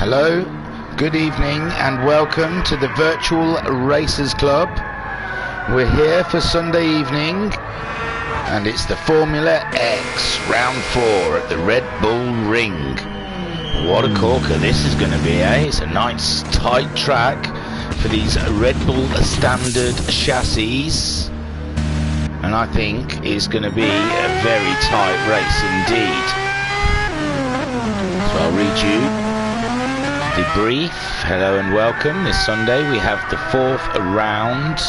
Hello, good evening and welcome to the Virtual Racers Club. We're here for Sunday evening and it's the Formula X round 4 at the Red Bull Ring. What a corker this is going to be, eh? It's a nice tight track for these Red Bull standard chassis, and I think it's going to be a very tight race indeed. So I'll read you the brief. Hello and welcome. This Sunday we have the 4th round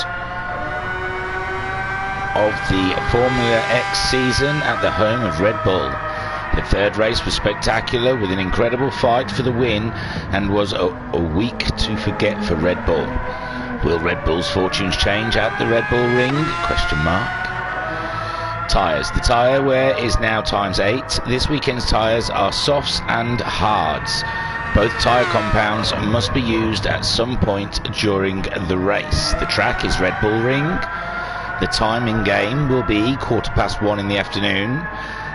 of the Formula X season at the home of Red Bull. The 3rd race was spectacular with an incredible fight for the win and was a week to forget for Red Bull. Will Red Bull's fortunes change at the Red Bull Ring? Question mark. Tyres. The tyre wear is now ×8. This weekend's tyres are softs and hards. Both tyre compounds must be used at some point during the race. The track is Red Bull Ring. The time in game will be 1:15 in the afternoon.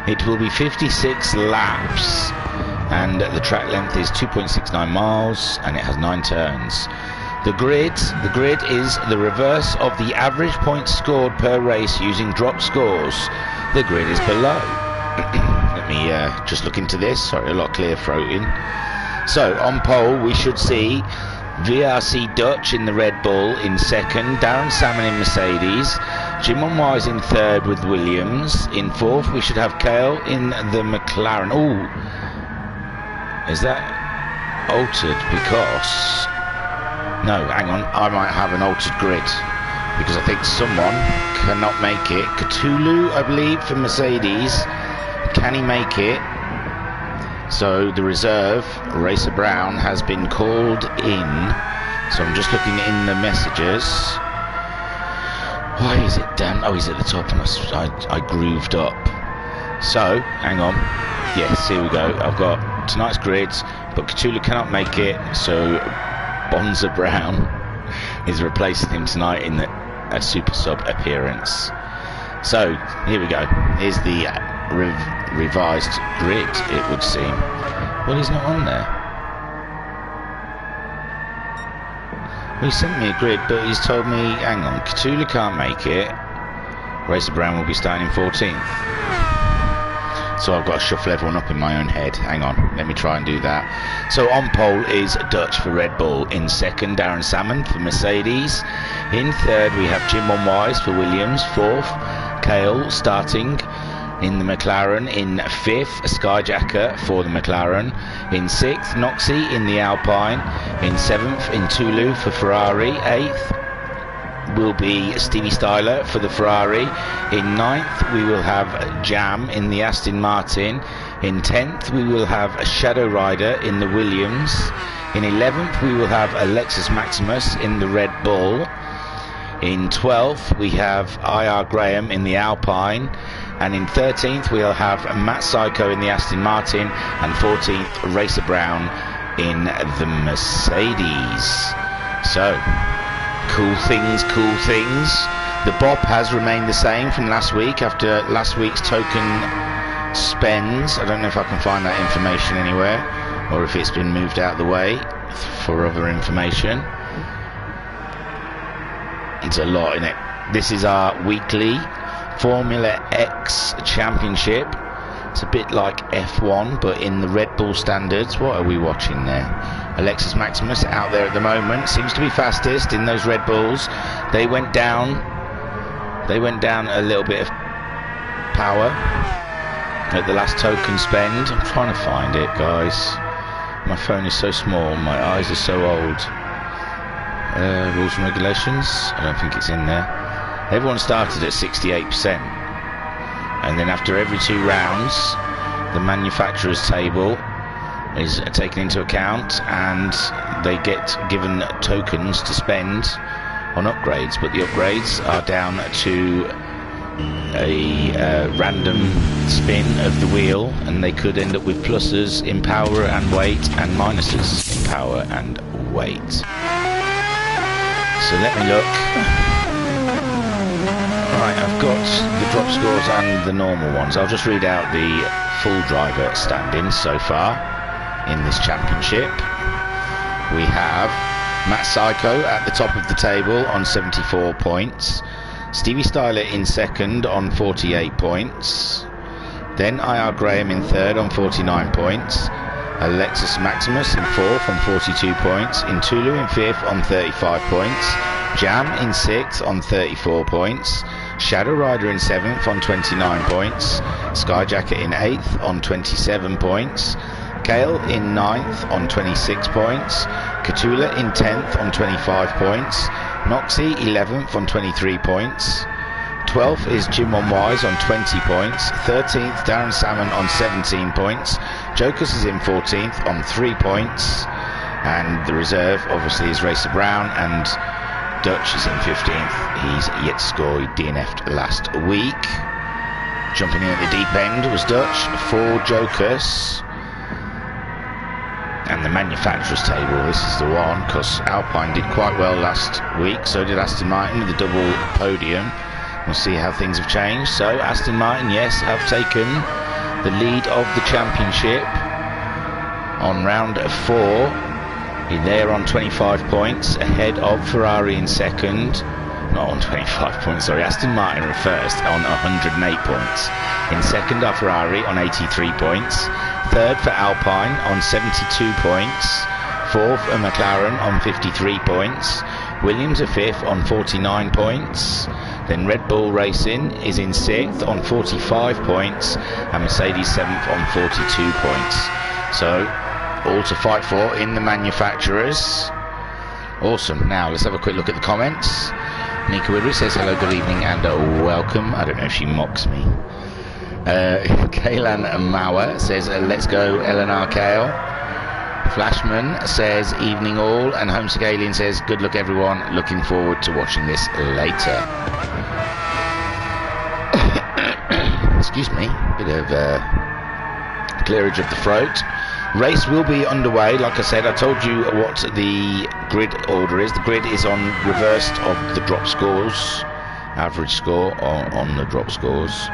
It will be 56 laps and the track length is 2.69 miles and it has 9 turns. The grid is the reverse of the average points scored per race using drop scores. The grid is below. Let me just look into this. Sorry, a lot of clear throating. So on pole we should see VRC Dutch in the Red Bull in 2nd, Darren Salmon in Mercedes, Jim Wise in 3rd with Williams. In 4th we should have Cale in the McLaren. Oh, is that altered? Because no, hang on, I might have an altered grid because I think someone cannot make it. Cthulhu, I believe, for Mercedes. Can he make it? So the reserve, Racer Brown, has been called in. So I'm just looking in the messages. Why is it down? Oh, he's at the top and I grooved up. So, hang on. Yes, here we go. I've got tonight's grids, but Cthulhu cannot make it. So Bonza Brown is replacing him tonight in a super sub appearance. So, here we go. Here's the revised grid, it would seem. Well, he's not on there. Well, he sent me a grid, but he's told me, hang on, Cthulhu can't make it. Racer Brown will be starting in 14th. So I've got to shuffle everyone up in my own head. Hang on, let me try and do that. So on pole is Dutch for Red Bull. In 2nd, Darren Salmon for Mercedes. In 3rd, we have Jim Wise for Williams. 4th, Cale starting in the McLaren. In 5th, Skyjacker for the McLaren. In 6th, Noxie in the Alpine. In 7th, in Toulouse for Ferrari. 8th will be Stevie Styler for the Ferrari. In 9th, we will have Jam in the Aston Martin. In 10th, we will have Shadow Rider in the Williams. In 11th, we will have Alexis Maximus in the Red Bull. In 12th, we have IR Graham in the Alpine. And in 13th, we'll have Matt Psycho in the Aston Martin. And 14th, Racer Brown in the Mercedes. So, cool things. The BOP has remained the same from last week after last week's token spends. I don't know if I can find that information anywhere or if it's been moved out of the way for other information. It's a lot in it. This is our weekly Formula X Championship. It's a bit like F1 but in the Red Bull standards. What are we watching there? Alexis Maximus out there at the moment, seems to be fastest in those Red Bulls. They went down a little bit of power at the last token spend. I'm trying to find it, guys. My phone is so small, my eyes are so old. Rules and regulations, I don't think it's in there. Everyone started at 68%, and then after every 2 rounds the manufacturer's table is taken into account and they get given tokens to spend on upgrades, but the upgrades are down to a random spin of the wheel, and they could end up with pluses in power and weight and minuses in power and weight. So let me look. Right, I've got the drop scores and the normal ones. I'll just read out the full driver standings so far. in this championship. We have Matt Psycho at the top of the table on 74 points. Stevie Styler in second on 48 points. Then IR Graham in third on 49 points. Alexis Maximus in fourth on 42 points. Intulu in fifth on 35 points. Jam in sixth on 34 points. Shadow Rider in seventh on 29 points. Skyjacket in eighth on 27 points. Kale in ninth on 26 points. Katula in 10th on 25 points. Noxie 11th on 23 points. 12th is Jim on Wise on 20 points. 13th Darren Salmon on 17 points. Jokers is in 14th on 3 points. And the reserve obviously is Racer Brown, and Dutch is in 15th. He's yet to score. He DNF'd last week. Jumping in at the deep end was Dutch for Jokers. And the manufacturers table, this is the one, because Alpine did quite well last week, so did Aston Martin with the double podium. We'll see how things have changed. So Aston Martin, yes, have taken the lead of the championship on round 4. They're on 25 points, ahead of Ferrari in second. Not on 25 points, sorry. Aston Martin are first on 108 points. In second are Ferrari on 83 points. Third for Alpine on 72 points. Fourth are McLaren on 53 points. Williams are fifth on 49 points. Then Red Bull Racing is in sixth on 45 points. And Mercedes seventh on 42 points. So, all to fight for in the manufacturers. Awesome. Now, let's have a quick look at the comments. Nika Widry says hello, good evening, and welcome. I don't know if she mocks me. Kaylan Mauer says let's go LNR Kale. Flashman says evening all, and Homesick Alien says good luck everyone, looking forward to watching this later. Excuse me, bit of clearage of the throat. Race will be underway. Like I said, I told you what the grid order is. The grid is on reversed of the drop scores, average score on the drop scores.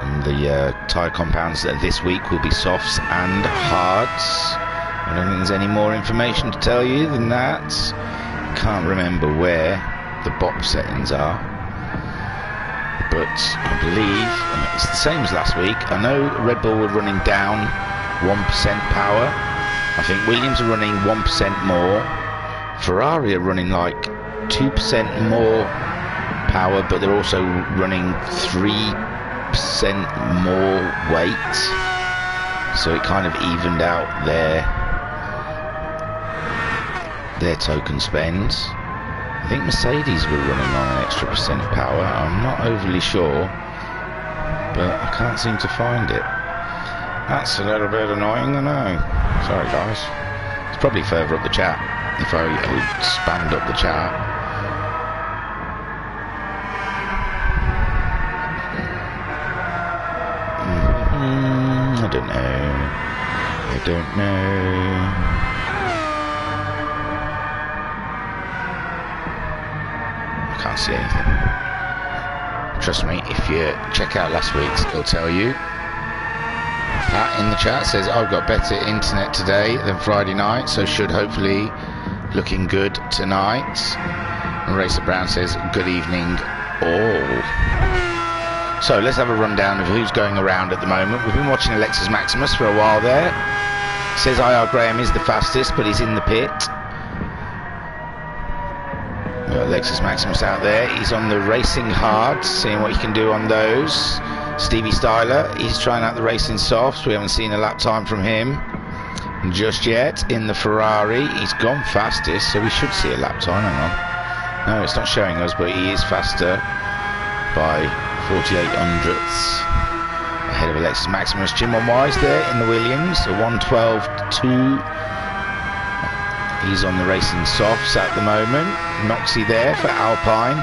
And the tyre compounds this week will be softs and hards. I don't think there's any more information to tell you than that. Can't remember where the BOP settings are. But I believe it's the same as last week. I know Red Bull were running down 1% power. I think Williams are running 1% more. Ferrari are running like 2% more power, but they're also running 3% more weight. So it kind of evened out their token spend. I think Mercedes were running on an extra % power. I'm not overly sure, but I can't seem to find it. That's a little bit annoying, I know. Sorry guys. It's probably further up the chat if I expand up the chat. I don't know. I don't know. Can't see anything. Trust me, if you check out last week's, it'll tell you. Pat in the chat says I've got better internet today than Friday night, so should hopefully looking good tonight. And Racer Brown says good evening all. So let's have a rundown of who's going around at the moment. We've been watching Alexis Maximus for a while there. Says IR Graham is the fastest, but he's in the pit. Alexis Maximus out there, he's on the racing hard, seeing what he can do on those. Stevie Styler, he's trying out the racing softs. We haven't seen a lap time from him just yet. In the Ferrari, he's gone fastest, so we should see a lap time. Hang on, no, it's not showing us, but he is faster by 48 hundredths ahead of Alexis Maximus. Jim on Wise there in the Williams, a 1:12.2. He's on the racing softs at the moment. Noxie there for Alpine.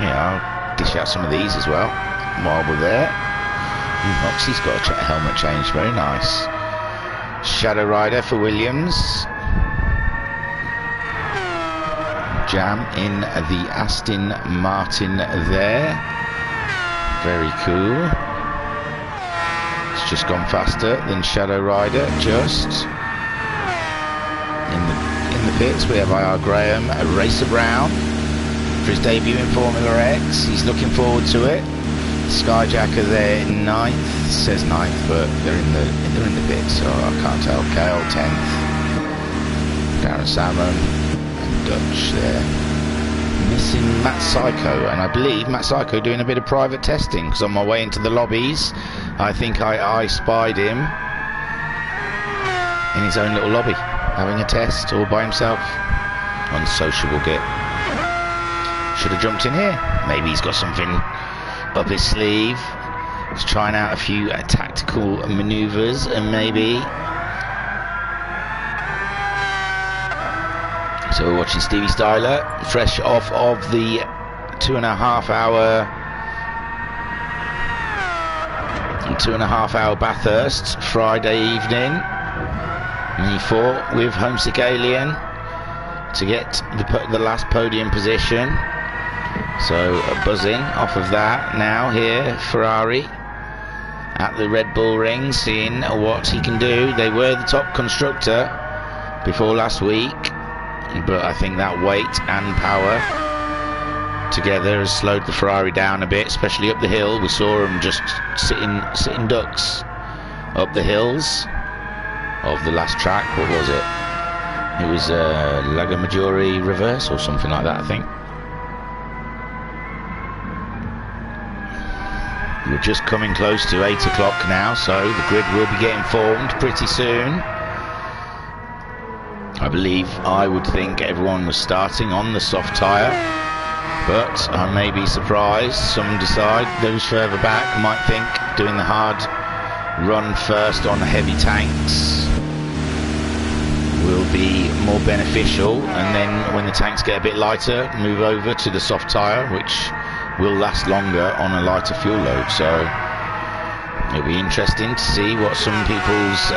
Yeah, I'll dish out some of these as well while we're there. Noxie's got a helmet change, very nice. Shadow Rider for Williams. Jam in the Aston Martin there. Very cool. He's just gone faster than Shadow Rider. Just in the pits, we have IR Graham, Racer Brown for his debut in Formula X. He's looking forward to it. Skyjacker there in 9th, says 9th, but they're in the pits, so I can't tell. Kale 10th, Darren Salmon and Dutch there. Missing Matt Psycho, and I believe Matt Psycho doing a bit of private testing, because on my way into the lobbies I think I spied him in his own little lobby having a test all by himself. Unsociable git. Should have jumped in here. Maybe he's got something up his sleeve. He's trying out a few tactical maneuvers, and maybe. So we're watching Stevie Styler, fresh off of the 2.5 hour Bathurst Friday evening. And he fought with Homesick Alien to get the last podium position. So buzzing off of that now here, Ferrari at the Red Bull Ring, seeing what he can do. They were the top constructor before last week, but I think that weight and power together has slowed the Ferrari down a bit, especially up the hill. We saw them just sitting ducks up the hills of the last track. What was it? It was Lago Maggiore reverse or something like that, I think. We're just coming close to 8 o'clock now, so the grid will be getting formed pretty soon. I believe, I would think everyone was starting on the soft tyre, but I may be surprised. Some decide, those further back might think doing the hard run first on the heavy tanks will be more beneficial, and then when the tanks get a bit lighter, move over to the soft tyre, which will last longer on a lighter fuel load. So it'll be interesting to see what some people's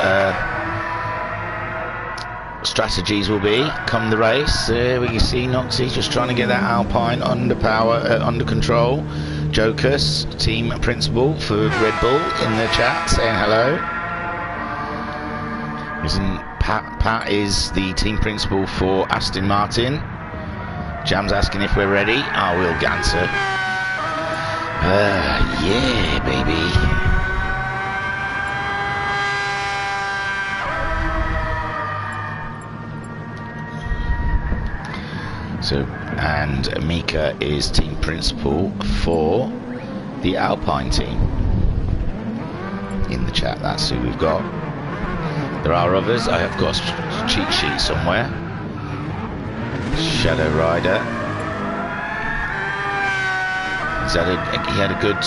strategies will be come the race. There we can see Noxie just trying to get that Alpine under control. Jokus, team principal for Red Bull, in the chat saying hello. Pat is the team principal for Aston Martin. Jam's asking if we're ready. I will answer. Yeah, baby. So, and Mika is team principal for the Alpine team. In the chat, that's who we've got. There are others. I have got a cheat sheet somewhere. Shadow Rider. He had a good,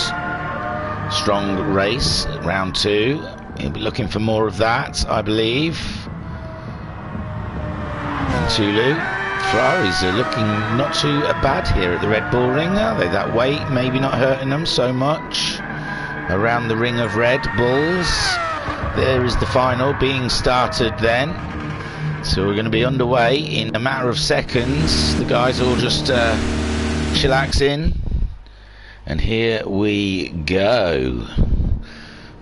strong race, round 2. He'll be looking for more of that, I believe. And Tulu. Ferraris are looking not too bad here at the Red Bull Ring, are they? That weight maybe not hurting them so much. Around the ring of Red Bulls. There is the final being started then. So we're going to be underway in a matter of seconds. The guys are all just chillaxing. And here we go.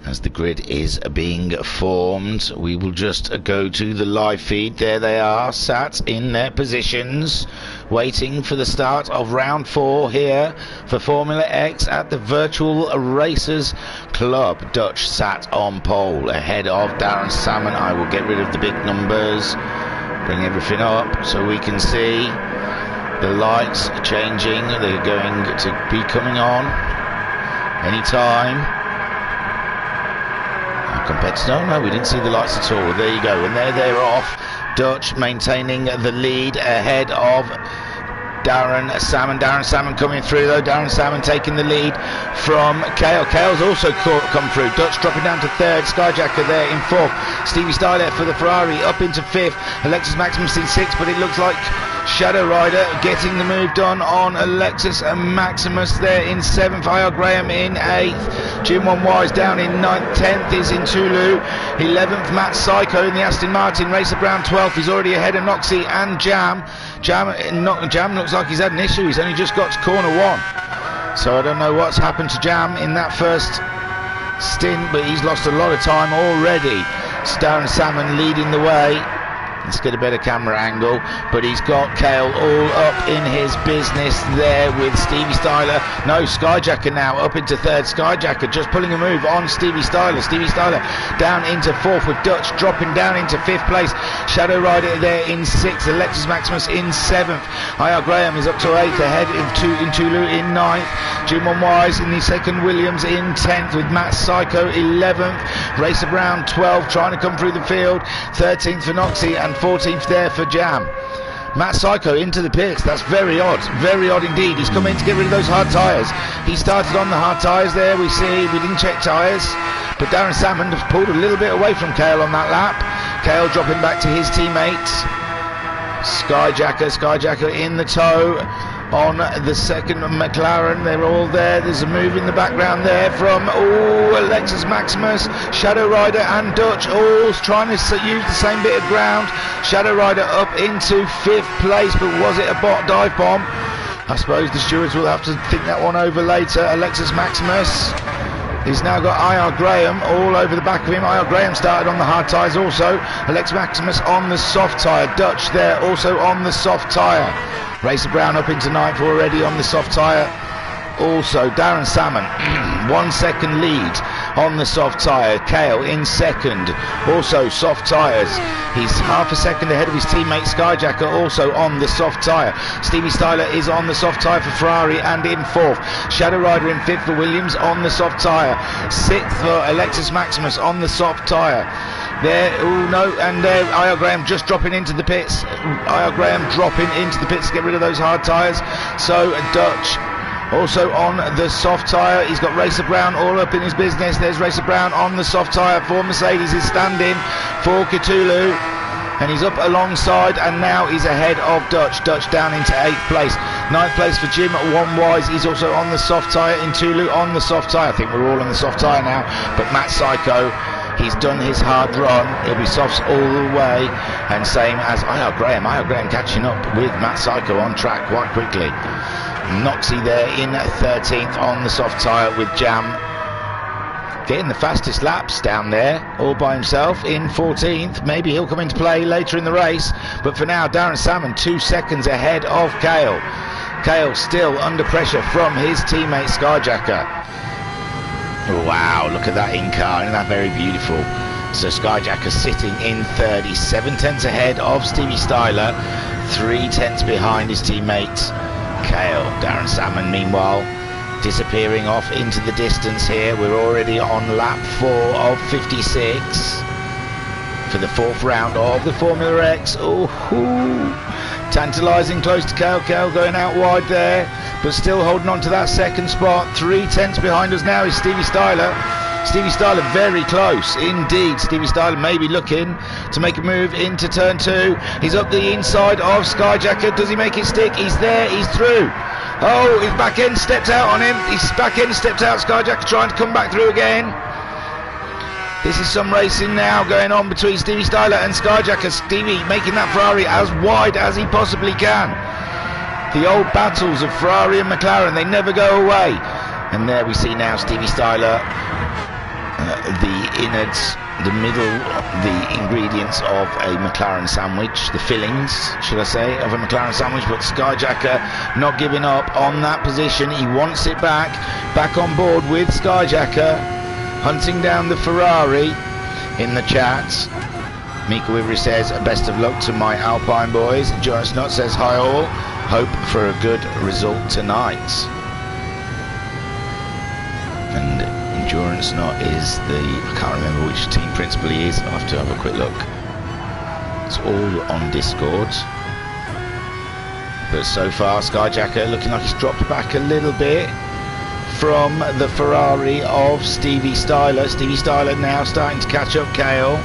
As the grid is being formed, we will just go to the live feed. There they are, sat in their positions, waiting for the start of round 4 here for Formula X at the Virtual Racers Club. Dutch sat on pole ahead of Darren Salmon. I will get rid of the big numbers, bring everything up so we can see the lights changing. They're going to be coming on anytime. Competitor. No, we didn't see the lights at all. There you go, and they're off. Dutch maintaining the lead ahead of Darren Salmon. Darren Salmon coming through though. Darren Salmon taking the lead from Kale. Kale's also come through. Dutch dropping down to 3rd. Skyjacker there in 4th. Stevie Styler for the Ferrari up into 5th. Alexis Maximus in 6th, but it looks like Shadow Rider getting the move done on Alexis Maximus there in 7th. IR Graham in 8th. Jim One Wise down in 9th. 10th is in Tulu. 11th Matt Psycho in the Aston Martin. Racer Brown 12th. He's already ahead of Noxie and Jam. Jam looks like he's had an issue. He's only just got to corner 1. So I don't know what's happened to Jam in that first stint, but he's lost a lot of time already. Darren Salmon leading the way. Let's get a better camera angle, but he's got Kale all up in his business there with Stevie Styler. No, Skyjacker now up into third. Skyjacker just pulling a move on Stevie Styler. Stevie Styler down into fourth with Dutch dropping down into fifth place. Shadow Rider there in sixth. Alexis Maximus in seventh. IR Graham is up to eighth, ahead in Tulu in ninth. Jim Wise in the second. Williams in 10th with Matt Psycho 11th. Racer Brown 12th, trying to come through the field. 13th for Noxie and 14th there for Jam. Matt Psycho into the pits. That's very odd indeed. He's come in to get rid of those hard tyres. He started on the hard tyres there. We didn't check tyres, but Darren Salmon has pulled a little bit away from Kale on that lap. Kale dropping back to his teammates. Skyjacker in the tow on the second McLaren. They're all there. There's a move in the background there from Alexis Maximus, Shadow Rider and Dutch all trying to use the same bit of ground. Shadow Rider up into fifth place, but was it a dive bomb? I suppose the stewards will have to think that one over later. Alexis Maximus, he's now got IR Graham all over the back of him. IR Graham started on the hard tyres also. Alexis Maximus on the soft tyre. Dutch there also on the soft tyre. Racer Brown up into ninth already on the soft tyre. Also Darren Salmon 1 second lead on the soft tyre. Kale in second, also soft tyres. He's half a second ahead of his teammate Skyjacker, also on the soft tyre. Stevie Styler is on the soft tyre for Ferrari and in fourth. Shadow Rider in fifth for Williams on the soft tyre. Sixth for Alexis Maximus on the soft tyre. There, and IR Graham just dropping into the pits. IR Graham dropping into the pits to get rid of those hard tyres. So Dutch also on the soft tyre. He's got Racer Brown all up in his business. There's Racer Brown on the soft tyre for Mercedes. Is standing for Cthulhu, and he's up alongside, and now he's ahead of Dutch. Dutch down into 8th place. 9th place for Jim Wise. He's also on the soft tyre. In Tulu on the soft tyre. I think we're all on the soft tyre now, but Matt Psycho, he's done his hard run. He'll be softs all the way, and same as IR Graham. IR Graham catching up with Matt Psycho on track quite quickly. Noxie there in 13th on the soft tyre with Jam getting the fastest laps down there all by himself in 14th. Maybe he'll come into play later in the race, but for now Darren Salmon 2 seconds ahead of Kale. Kale still under pressure from his teammate Skyjacker. Wow, look at that in-car, isn't that very beautiful? So Skyjacker sitting in third. He's 7 tenths ahead of Stevie Styler, 3 tenths behind his teammate Kale. Darren Salmon meanwhile disappearing off into the distance here. We're already on lap 4 of 56 for the 4th round of the Formula X. Tantalising close to Kale. Kale going out wide there, but still holding on to that second spot. 3 tenths behind us now is Stevie Styler. Stevie Styler very close indeed. Stevie Styler maybe looking to make a move into turn 2. He's up the inside of Skyjacker. Does he make it stick? He's there, he's through. Oh, his back end stepped out on him. His back end stepped out. Skyjacker trying to come back through again. This is some racing now going on between Stevie Styler and Skyjacker. Stevie making that Ferrari as wide as he possibly can. The old battles of Ferrari and McLaren, they never go away. And there we see now Stevie Styler, the innards, the middle, the ingredients of a McLaren sandwich, the fillings, should I say, of a McLaren sandwich. But Skyjacker not giving up on that position. He wants it back on board with Skyjacker, hunting down the Ferrari in the chat. Mika Wivery says, best of luck to my Alpine boys. Endurance Nut says, hi all, hope for a good result tonight. And Endurance Nut is I can't remember which team principal he is. I'll have to have a quick look. It's all on Discord. But so far, Skyjacker looking like he's dropped back a little bit from the Ferrari of Stevie Styler. Stevie Styler now starting to catch up Kale.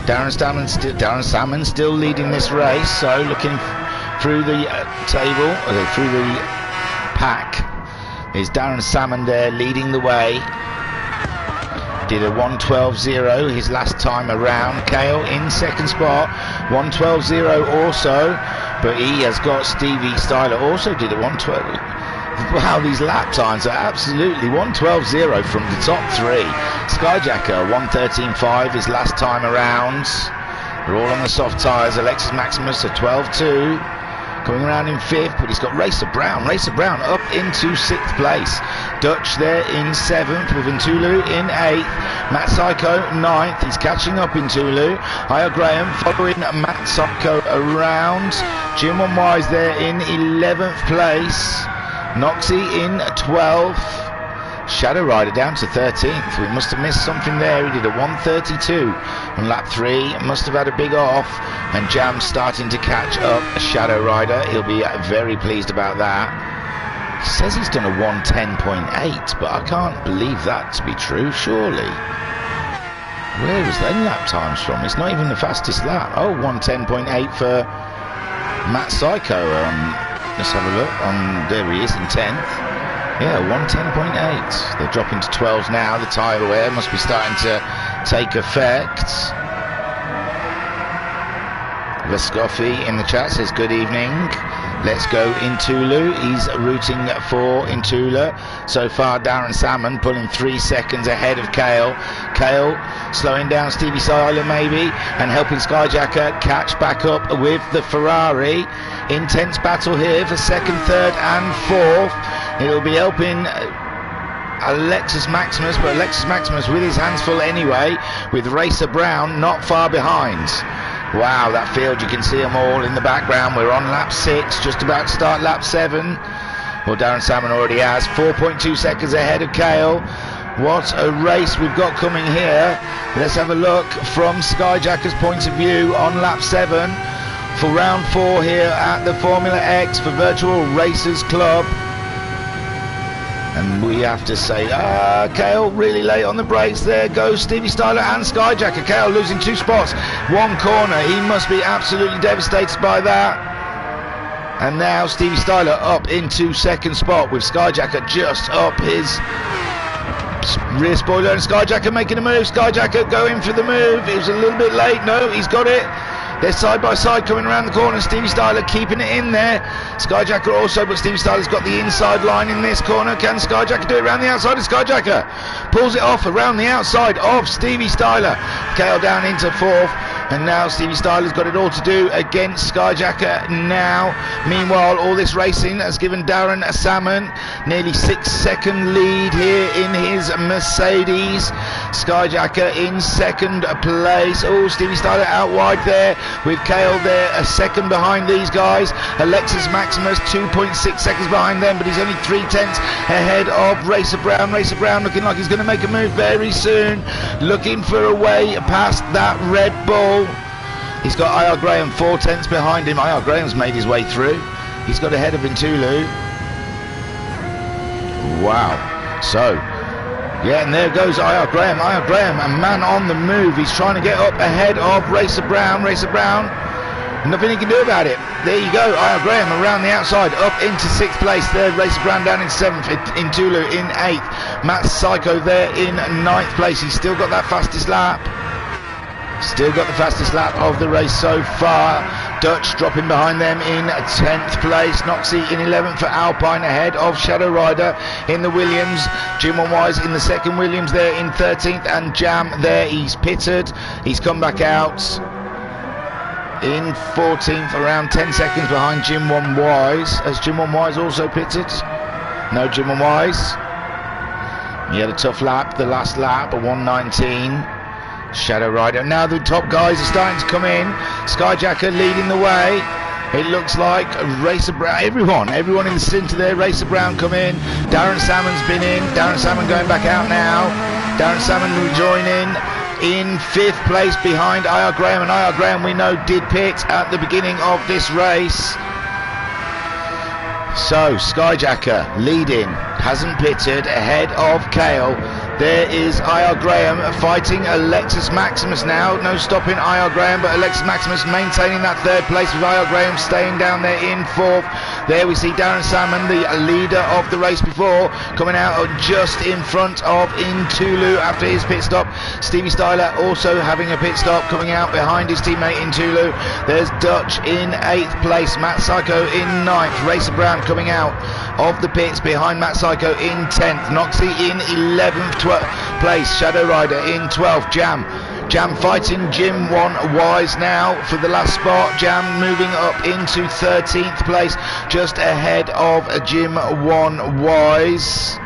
Darren Salmon still leading this race. So looking through the table, through the pack, is Darren Salmon there leading the way. Did a 1:12.0 his last time around. Kale in second spot, 1:12.0 also, but he has got Stevie Styler also did a 1:12. Wow, these lap times are absolutely 1:12.0 from the top three. Skyjacker 1:13.5 his last time around. They're all on the soft tyres. Alexis Maximus at 12.2. Coming around in fifth, but he's got Racer Brown. Racer Brown up into sixth place. Dutch there in seventh, with Ntulu in eighth. Matt Psycho ninth. He's catching up in Tulu. Aya Graham following Matt Psycho around. Jim Wise there in 11th place. Noxie in 12th. Shadow Rider down to 13th. We must have missed something there. He did a 1:32 on lap 3. Must have had a big off. And Jam starting to catch up Shadow Rider. He'll be very pleased about that. He says he's done a 1:10.8, but I can't believe that to be true, surely. Where was them lap times from? It's not even the fastest lap. Oh, 1:10.8 for Matt Psycho. Let's have a look. There he is in 10th. Yeah, 1:10.8. They're dropping to 12s now. The tyre wear must be starting to take effect. Vescofi in the chat says good evening. Let's go Ntulu. He's rooting for Ntula. So far, Darren Salmon pulling 3 seconds ahead of Kale. Kale slowing down Stevie Seiler maybe, and helping Skyjacker catch back up with the Ferrari. Intense battle here for second, third and fourth. It'll be helping Alexis Maximus, but Alexis Maximus with his hands full anyway, with Racer Brown not far behind. Wow, that field, you can see them all in the background. We're on lap 6, just about to start lap 7. Well, Darren Salmon already has 4.2 seconds ahead of Kale. What a race we've got coming here. Let's have a look from Skyjacker's point of view on lap 7 for round 4 here at the Formula X for Virtual Racers Club. And we have to say, Kale really late on the brakes. There goes Stevie Styler and Skyjacker. Kale losing 2 spots, 1 corner. He must be absolutely devastated by that. And now Stevie Styler up into second spot with Skyjacker just up his rear spoiler, and Skyjacker making a move. Skyjacker going for the move. It was a little bit late. No, he's got it. They're side by side coming around the corner. Stevie Styler keeping it in there. Skyjacker also, but Stevie Styler's got the inside line in this corner. Can Skyjacker do it around the outside of Skyjacker? Pulls it off around the outside of Stevie Styler. Kale down into fourth. And now Stevie Styler's got it all to do against Skyjacker now. Meanwhile, all this racing has given Darren Salmon nearly 6-second lead here in his Mercedes. Skyjacker in second place. Oh, Stevie Styler out wide there, with Kale there a second behind these guys. Alexis Maximus 2.6 seconds behind them, but he's only 3/10 ahead of Racer Brown. Racer Brown looking like he's going to make a move very soon, looking for a way past that Red Bull. He's got IR Graham 4/10 behind him. IR Graham's made his way through. He's got ahead of Ntulu. Wow. So yeah, and there goes IR Graham. IR Graham, a man on the move. He's trying to get up ahead of Racer Brown. Racer Brown, nothing he can do about it. There you go, IR Graham around the outside, up into 6th place. There, Racer Brown down in 7th, Ntulu in 8th. Matt Psycho there in 9th place. He's still got that fastest lap. Still got the fastest lap of the race so far. Dutch dropping behind them in 10th place. Noxie in 11th for Alpine, ahead of Shadow Rider in the Williams. Jim Wise in the second Williams there in 13th, and Jam there, he's pitted. He's come back out in 14th, around 10 seconds behind Jim Wise. Has Jim Wise also pitted? No, Jim Wise. He had a tough lap, the last lap, a 1:19. Shadow Rider. Now the top guys are starting to come in. Skyjacker leading the way. It looks like Racer Brown, everyone in the centre there. Racer Brown come in. Darren Salmon's been in. Darren Salmon going back out now. Darren Salmon rejoining in 5th place behind IR Graham, and IR Graham we know did pit at the beginning of this race. So Skyjacker leading, hasn't pitted, ahead of Kale. There is IR Graham fighting Alexis Maximus now. No stopping IR Graham, but Alexis Maximus maintaining that 3rd place, with IR Graham staying down there in 4th. There we see Darren Salmon, the leader of the race before, coming out just in front of Ntulu after his pit stop. Stevie Styler also having a pit stop, coming out behind his teammate Ntulu. There's Dutch in 8th place, Matt Psycho in 9th, Racer Brown coming out of the pits behind Matt Psycho in 10th. Noxie in 11th place. Shadow Rider in 12th. Jam fighting Jim 1 Wise now for the last spot. Jam moving up into 13th place, just ahead of Jim 1 Wise.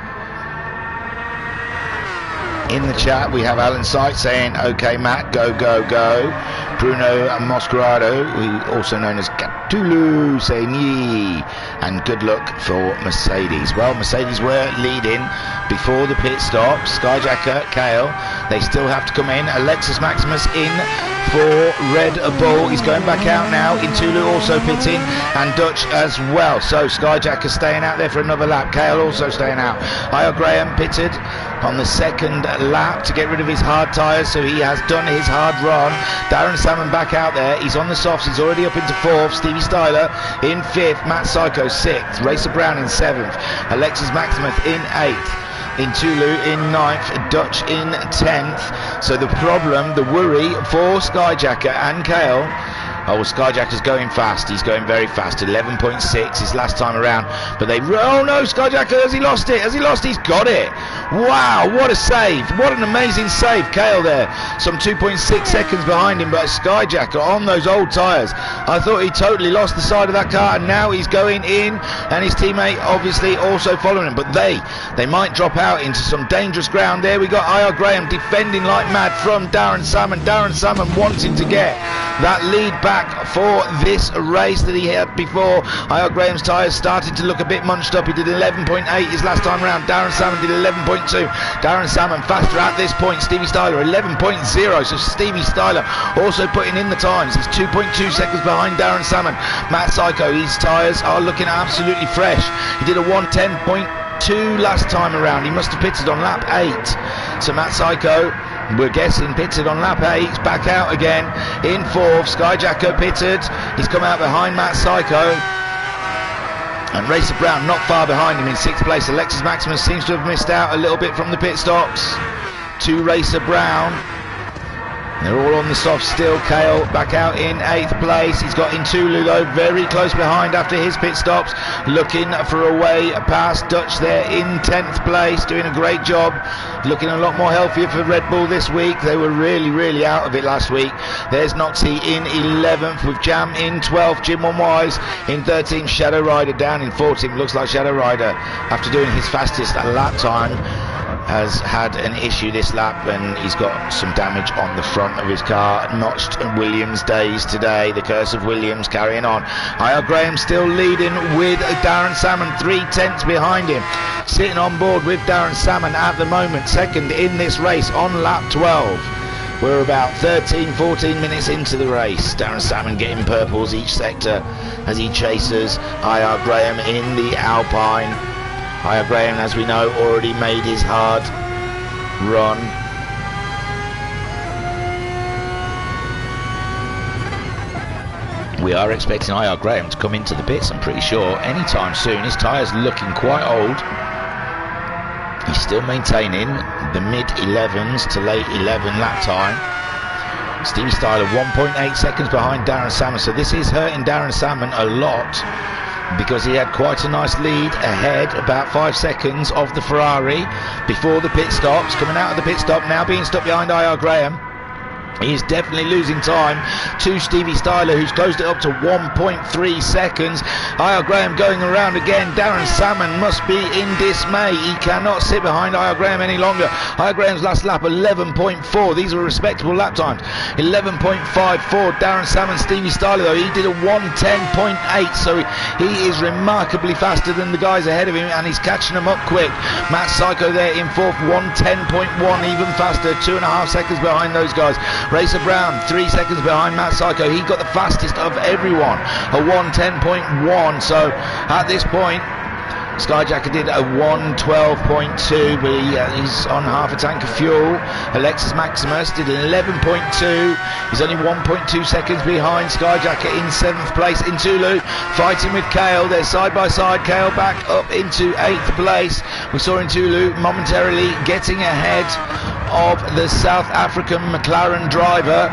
In the chat we have Alan Sight saying, okay Matt, go, go, go. Bruno Moscarado, also known as Cthulhu, saying yee, and good luck for Mercedes. Well, Mercedes were leading before the pit stop. Skyjacker, Kale, they still have to come in. Alexis Maximus in for Red Bull. He's going back out now. Intulu also pitting, and Dutch as well. So Skyjacker staying out there for another lap. Kale also staying out. Io Graham pitted on the second lap to get rid of his hard tyres, so he has done his hard run. Darren Salmon back out there. He's on the softs. He's already up into 4th. Stevie Styler in 5th. Matt Psycho 6th. Racer Brown in 7th. Alexis Maximus in 8th. Intulu in 9th, Dutch in 10th. So the problem, the worry for Skyjacker and Kale. Oh, well, Skyjacker's going fast. He's going very fast. 11.6 his last time around. But they... Oh, no, Skyjacker, has he lost it? Has he lost it? He's got it. Wow, what a save. What an amazing save. Kale there. Some 2.6 seconds behind him. But Skyjacker on those old tyres. I thought he totally lost the side of that car. And now he's going in. And his teammate obviously also following him. But they might drop out into some dangerous ground there. We got Io Graham defending like mad from Darren Salmon. Darren Salmon wanting to get that lead back for this race that he had before. Io Graham's tyres started to look a bit munched up. He did 11.8 his last time around. Darren Salmon did 11.2. Darren Salmon faster at this point. Stevie Styler 11.0. So Stevie Styler also putting in the times. He's 2.2 seconds behind Darren Salmon. Matt Psycho, his tyres are looking absolutely fresh. He did a 110.2 last time around. He must have pitted on lap 8. So Matt Psycho, we're guessing, pitted on lap 8. He's back out again in 4th. Skyjacker pitted. He's come out behind Matt Psycho. And Racer Brown not far behind him in 6th place. Alexis Maximus seems to have missed out a little bit from the pit stops to Racer Brown. They're all on the soft still. Kale back out in 8th place. He's got Intulu though very close behind after his pit stops, looking for a way past Dutch there in 10th place, doing a great job, looking a lot more healthier for Red Bull this week. They were really out of it last week. There's Noxie in 11th with Jam in 12th, Jim One Wise in 13th, Shadow Rider down in 14th. Looks like Shadow Rider, after doing his fastest lap time, has had an issue this lap, and he's got some damage on the front of his car. Notched Williams days today. The curse of Williams carrying on. Io Graham still leading with Darren Salmon 3/10 behind him, sitting on board with Darren Salmon at the moment, second in this race on lap 12. We're about 13-14 minutes into the race. Darren Salmon getting purples each sector as he chases Io Graham in the Alpine. Io Graham, as we know, already made his hard run. We are expecting Io Graham to come into the pits, I'm pretty sure, anytime soon. His tyres looking quite old. He's still maintaining the mid-11s to late 11 lap time. Stevie Styler 1.8 seconds behind Darren Salmon, so this is hurting Darren Salmon a lot, because he had quite a nice lead ahead, about 5 seconds of the Ferrari before the pit stops. Coming out of the pit stop, now being stuck behind Io Graham. He is definitely losing time to Stevie Styler, who's closed it up to 1.3 seconds. Io Graham going around again. Darren Salmon must be in dismay. He cannot sit behind Io Graham any longer. Io Graham's last lap 11.4. These are respectable lap times. 11.54. Darren Salmon, Stevie Styler though, he did a 110.8, so he is remarkably faster than the guys ahead of him, and he's catching them up quick. Matt Psycho there in 4th, 110.1, even faster, 2.5 seconds behind those guys. Racer Brown 3 seconds behind Matt Psycho. He got the fastest of everyone, a 110.1. So at this point, Skyjacker did a 112.2, but he's on half a tank of fuel. Alexis Maximus did an 11.2. He's only 1.2 seconds behind Skyjacker in 7th place. Intulu fighting with Kale. They're side by side. Kale back up into 8th place. We saw Intulu momentarily getting ahead of the South African McLaren driver.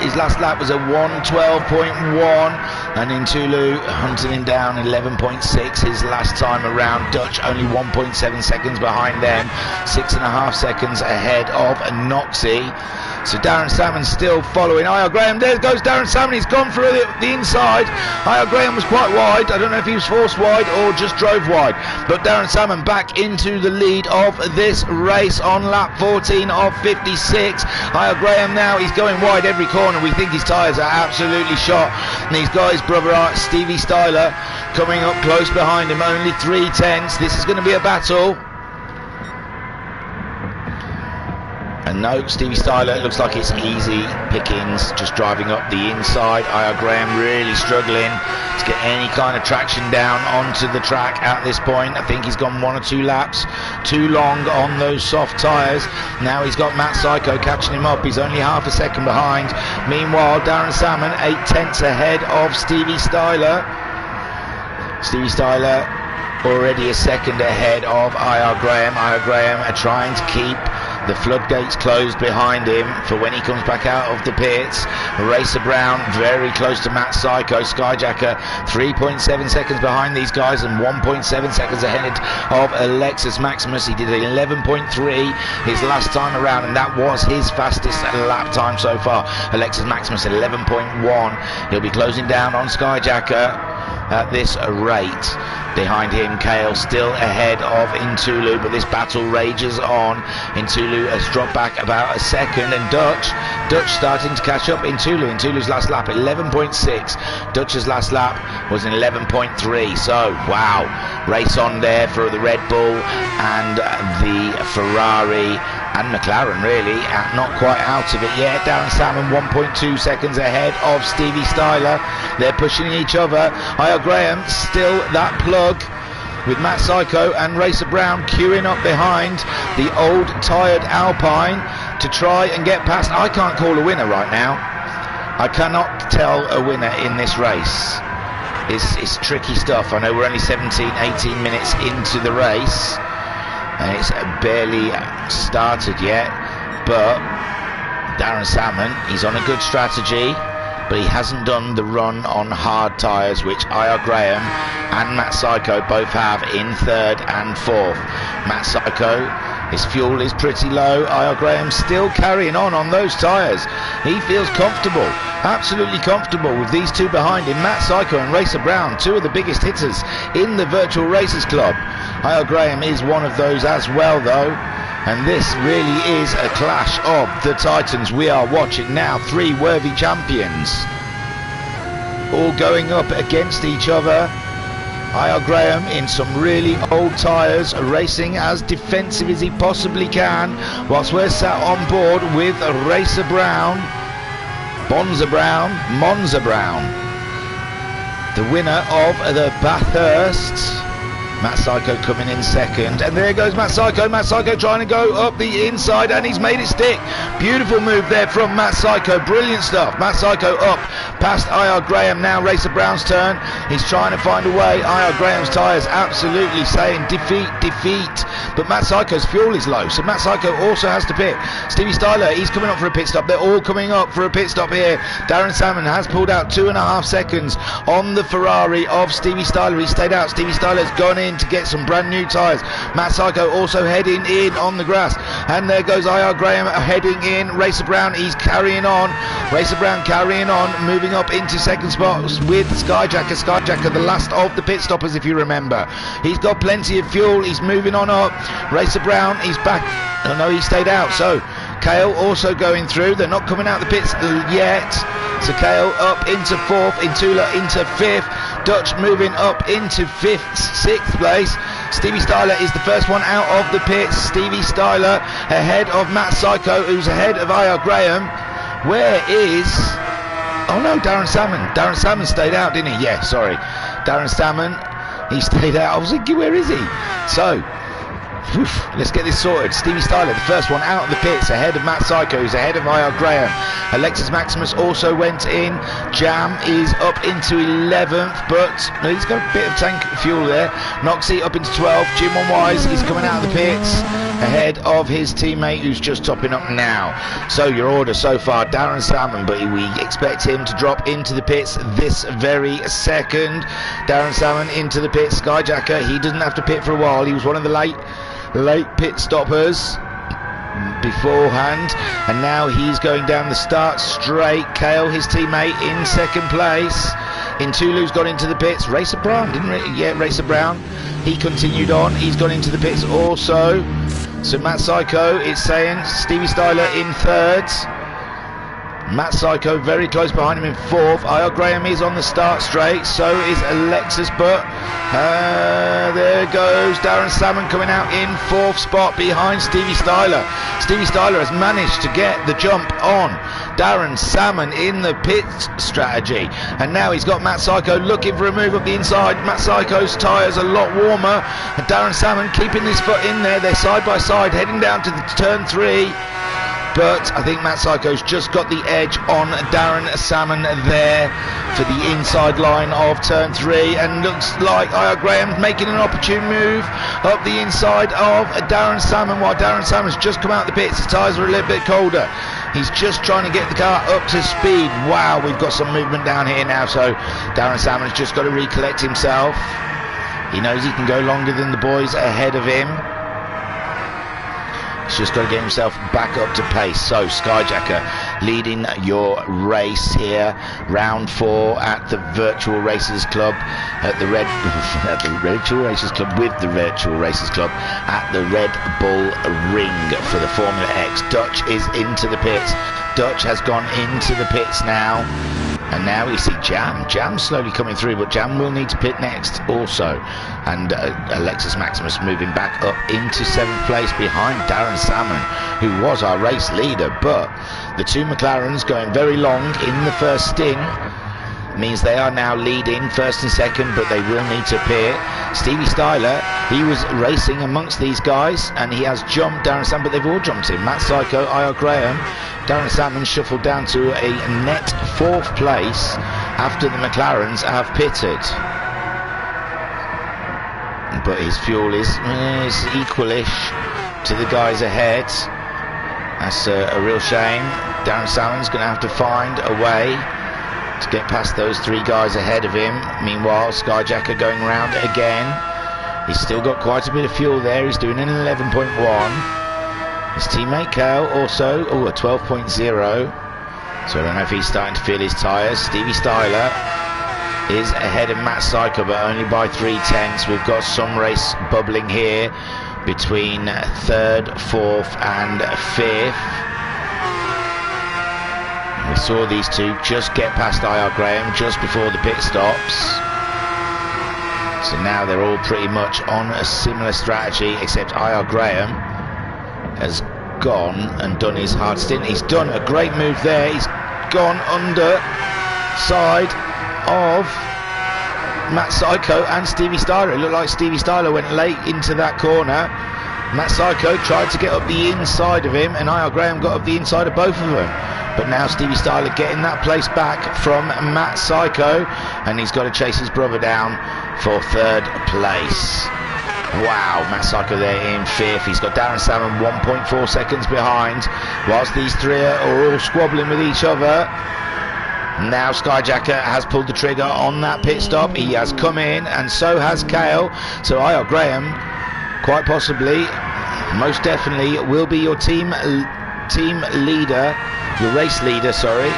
His last lap was a 112.1. And Ntulu hunting him down 11.6 his last time around. Dutch only 1.7 seconds behind them, 6.5 seconds ahead of Noxie. So Darren Salmon still following Io Graham. There goes Darren Salmon. He's gone through the inside. Io Graham was quite wide. I don't know if he was forced wide or just drove wide. But Darren Salmon back into the lead of this race on lap 14 of 56. Io Graham now, he's going wide every corner. We think his tyres are absolutely shot. And he's got his brother Stevie Styler coming up close behind him. Only 3/10. This is going to be a battle. And no, Stevie Styler, it looks like it's easy pickings, just driving up the inside. Io Graham really struggling to get any kind of traction down onto the track at this point. I think he's gone 1 or 2 laps too long on those soft tyres. Now he's got Matt Psycho catching him up. He's only half a second behind. Meanwhile, Darren Salmon 8/10 ahead of Stevie Styler. Stevie Styler already a second ahead of Io Graham. Io Graham are trying to keep the floodgates closed behind him for when he comes back out of the pits. Racer Brown very close to Matt Psycho. Skyjacker 3.7 seconds behind these guys and 1.7 seconds ahead of Alexis Maximus. He did 11.3 his last time around, and that was his fastest lap time so far. Alexis Maximus 11.1. He'll be closing down on Skyjacker at this rate. Behind him, Kale still ahead of Ntulu, but this battle rages on. Ntulu has dropped back about a second, and Dutch starting to catch up. Ntulu's last lap 11.6. Dutch's last lap was an 11.3. So wow, race on there for the Red Bull and the Ferrari and McLaren, really not quite out of it yet. Darren Salmon 1.2 seconds ahead of Stevie Styler. They're pushing each other. Io Graham still that plug with Matt Psycho and Racer Brown queuing up behind the old tired Alpine to try and get past. I can't call a winner right now. I cannot tell a winner in this race. It's tricky stuff. I know we're only 17-18 minutes into the race and it's barely started yet, but Darren Salmon, he's on a good strategy, but he hasn't done the run on hard tyres, which Io Graham and Matt Psycho both have in 3rd and 4th. Matt Psycho, his fuel is pretty low. Io Graham still carrying on those tyres. He feels comfortable, absolutely comfortable with these two behind him. Matt Psycho and Racer Brown, 2 of the biggest hitters in the Virtual Racers Club. Io Graham is one of those as well, though. And this really is a clash of the Titans we are watching now. 3 worthy champions all going up against each other. Io Graham in some really old tyres, racing as defensive as he possibly can, whilst we're sat on board with Racer Brown, Monza Brown, the winner of the Bathurst. Matt Psycho coming in 2nd, and there goes Matt Psycho trying to go up the inside, and he's made it stick. Beautiful move there from Matt Psycho, brilliant stuff. Matt Psycho up past Io Graham. Now Racer Brown's turn. He's trying to find a way. Io Graham's tyres absolutely saying defeat, but Matt Psycho's fuel is low, so Matt Psycho also has to pit. Stevie Styler, he's coming up for a pit stop. They're all coming up for a pit stop here. Darren Salmon has pulled out 2.5 seconds on the Ferrari of Stevie Styler. He stayed out. Stevie Styler's gone in to get some brand new tyres. Matt Psycho also heading in on the grass, and there goes Io Graham heading in. Racer Brown, he's carrying on. Racer Brown carrying on, moving up into 2nd spots with Skyjacker, the last of the pit stoppers, if you remember. He's got plenty of fuel. He's moving on up. Racer Brown, he's back. Oh no, he stayed out. So Kale also going through. They're not coming out the pits yet. So Kale up into 4th, Ntulu into 5th, Dutch moving up into 5th, 6th place. Stevie Styler is the first one out of the pits. Stevie Styler ahead of Matt Psycho, who's ahead of Io Graham. Where is... Oh no, Darren Salmon. Darren Salmon stayed out, didn't he? Yeah, sorry. Darren Salmon, he stayed out. I was thinking, where is he? So, Oof, let's get this sorted. Stevie Styler, the first one out of the pits, ahead of Matt Psycho, who's ahead of IR Graham. Alexis Maximus also went in. Jam is up into 11th, but he's got a bit of tank fuel there. Noxie up into 12th. Jim One Wise is coming out of the pits, ahead of his teammate, who's just topping up now. So your order so far, Darren Salmon, but we expect him to drop into the pits this very second. Darren Salmon into the pits. Skyjacker, he doesn't have to pit for a while. He was one of the late pit stoppers beforehand, and now he's going down the start straight. Kale, his teammate, in second place. Intulu's got into the pits. Racer Brown, Racer Brown, he continued on. He's gone into the pits also. So Matt Psycho is saying Stevie Styler in third. Matt Psycho very close behind him in fourth. IR Graham is on the start straight, so is Alexis, but there goes Darren Salmon coming out in fourth spot behind Stevie Styler. Stevie Styler has managed to get the jump on Darren Salmon in the pit strategy, and now he's got Matt Psycho looking for a move up the inside. Matt Psycho's tyres a lot warmer, and Darren Salmon keeping his foot in there. They're side by side heading down to the turn 3. But I think Matt Psycho's just got the edge on Darren Salmon there for the inside line of turn 3, and looks like IR Graham's making an opportune move up the inside of Darren Salmon, while Darren Salmon's just come out the pits. His tyres are a little bit colder. He's just trying to get the car up to speed. Wow, we've got some movement down here now, so Darren Salmon's just got to recollect himself. He knows he can go longer than the boys ahead of him. He's just got to get himself back up to pace. So Skyjacker leading your race here, round 4 at the Virtual Racers Club, at the Virtual Racers Club with the Virtual Racers Club at the Red Bull Ring for the Formula X. Dutch is into the pits. Dutch has gone into the pits now. And now we see Jam slowly coming through, but Jam will need to pit next also. And Alexis Maximus moving back up into 7th place behind Darren Salmon, who was our race leader. But the two McLarens going very long in the first stint means they are now leading first and second, but they will need to pit. Stevie Styler, he was racing amongst these guys, and he has jumped Darren Salmon, but they've all jumped him. Matt Psycho, IR Graham, Darren Salmon shuffled down to a net 4th place after the McLarens have pitted. But his fuel is equalish to the guys ahead. That's a real shame. Darren Salmon's going to have to find a way to get past those 3 guys ahead of him. Meanwhile, Skyjacker going round again. He's still got quite a bit of fuel there. He's doing an 11.1. His teammate Kale also, a 12.0. So I don't know if he's starting to feel his tyres. Stevie Styler is ahead of Matt Psycho, but only by 3/10. We've got some race bubbling here between 3rd, 4th and 5th. We saw these two just get past IR Graham just before the pit stops. So now they're all pretty much on a similar strategy, except IR Graham has gone and done his hard stint. He's done a great move there. He's gone under side of Matt Psycho and Stevie Styler. It looked like Stevie Styler went late into that corner. Matt Psycho tried to get up the inside of him, and IR Graham got up the inside of both of them. But now Stevie Styler getting that place back from Matt Psycho, and he's got to chase his brother down for 3rd place. Wow, Matt Psycho there in 5th. He's got Darren Salmon 1.4 seconds behind, whilst these 3 are all squabbling with each other. Now Skyjacker has pulled the trigger on that pit stop. He has come in, and so has Kale. So IR Graham, quite possibly, most definitely, will be your team leader, your race leader, sorry,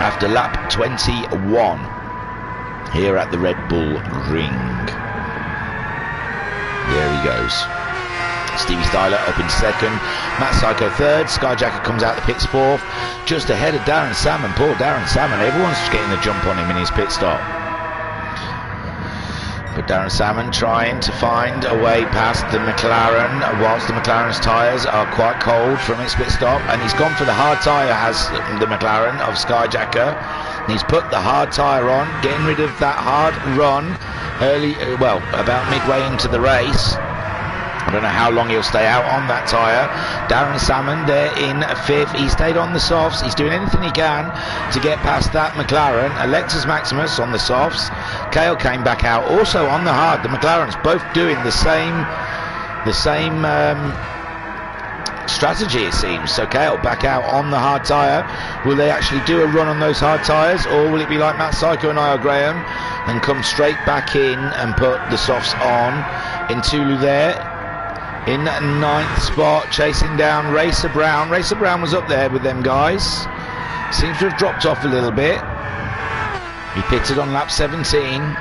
after lap 21 here at the Red Bull Ring. There he goes. Stevie Styler up in 2nd, Matt Psycho 3rd, Skyjacker comes out the pits 4th, just ahead of Darren Salmon. Poor Darren Salmon, everyone's getting the jump on him in his pit stop. But Darren Salmon trying to find a way past the McLaren, whilst the McLaren's tyres are quite cold from its pit stop, and he's gone for the hard tyre, has the McLaren of Skyjacker. He's put the hard tyre on, getting rid of that hard run early, well, about midway into the race. I don't know how long he'll stay out on that tyre. Darren Salmon there in 5th. He stayed on the softs. He's doing anything he can to get past that McLaren. Alexis Maximus on the softs. Cale came back out also on the hard. The McLarens both doing the same strategy, it seems. So Cale back out on the hard tyre. Will they actually do a run on those hard tyres, or will it be like Matt Psycho and Niall Graham and come straight back in and put the softs on? Intulu there in 9th spot, chasing down Racer Brown. Racer Brown was up there with them guys. Seems to have dropped off a little bit. He pitted on lap 17.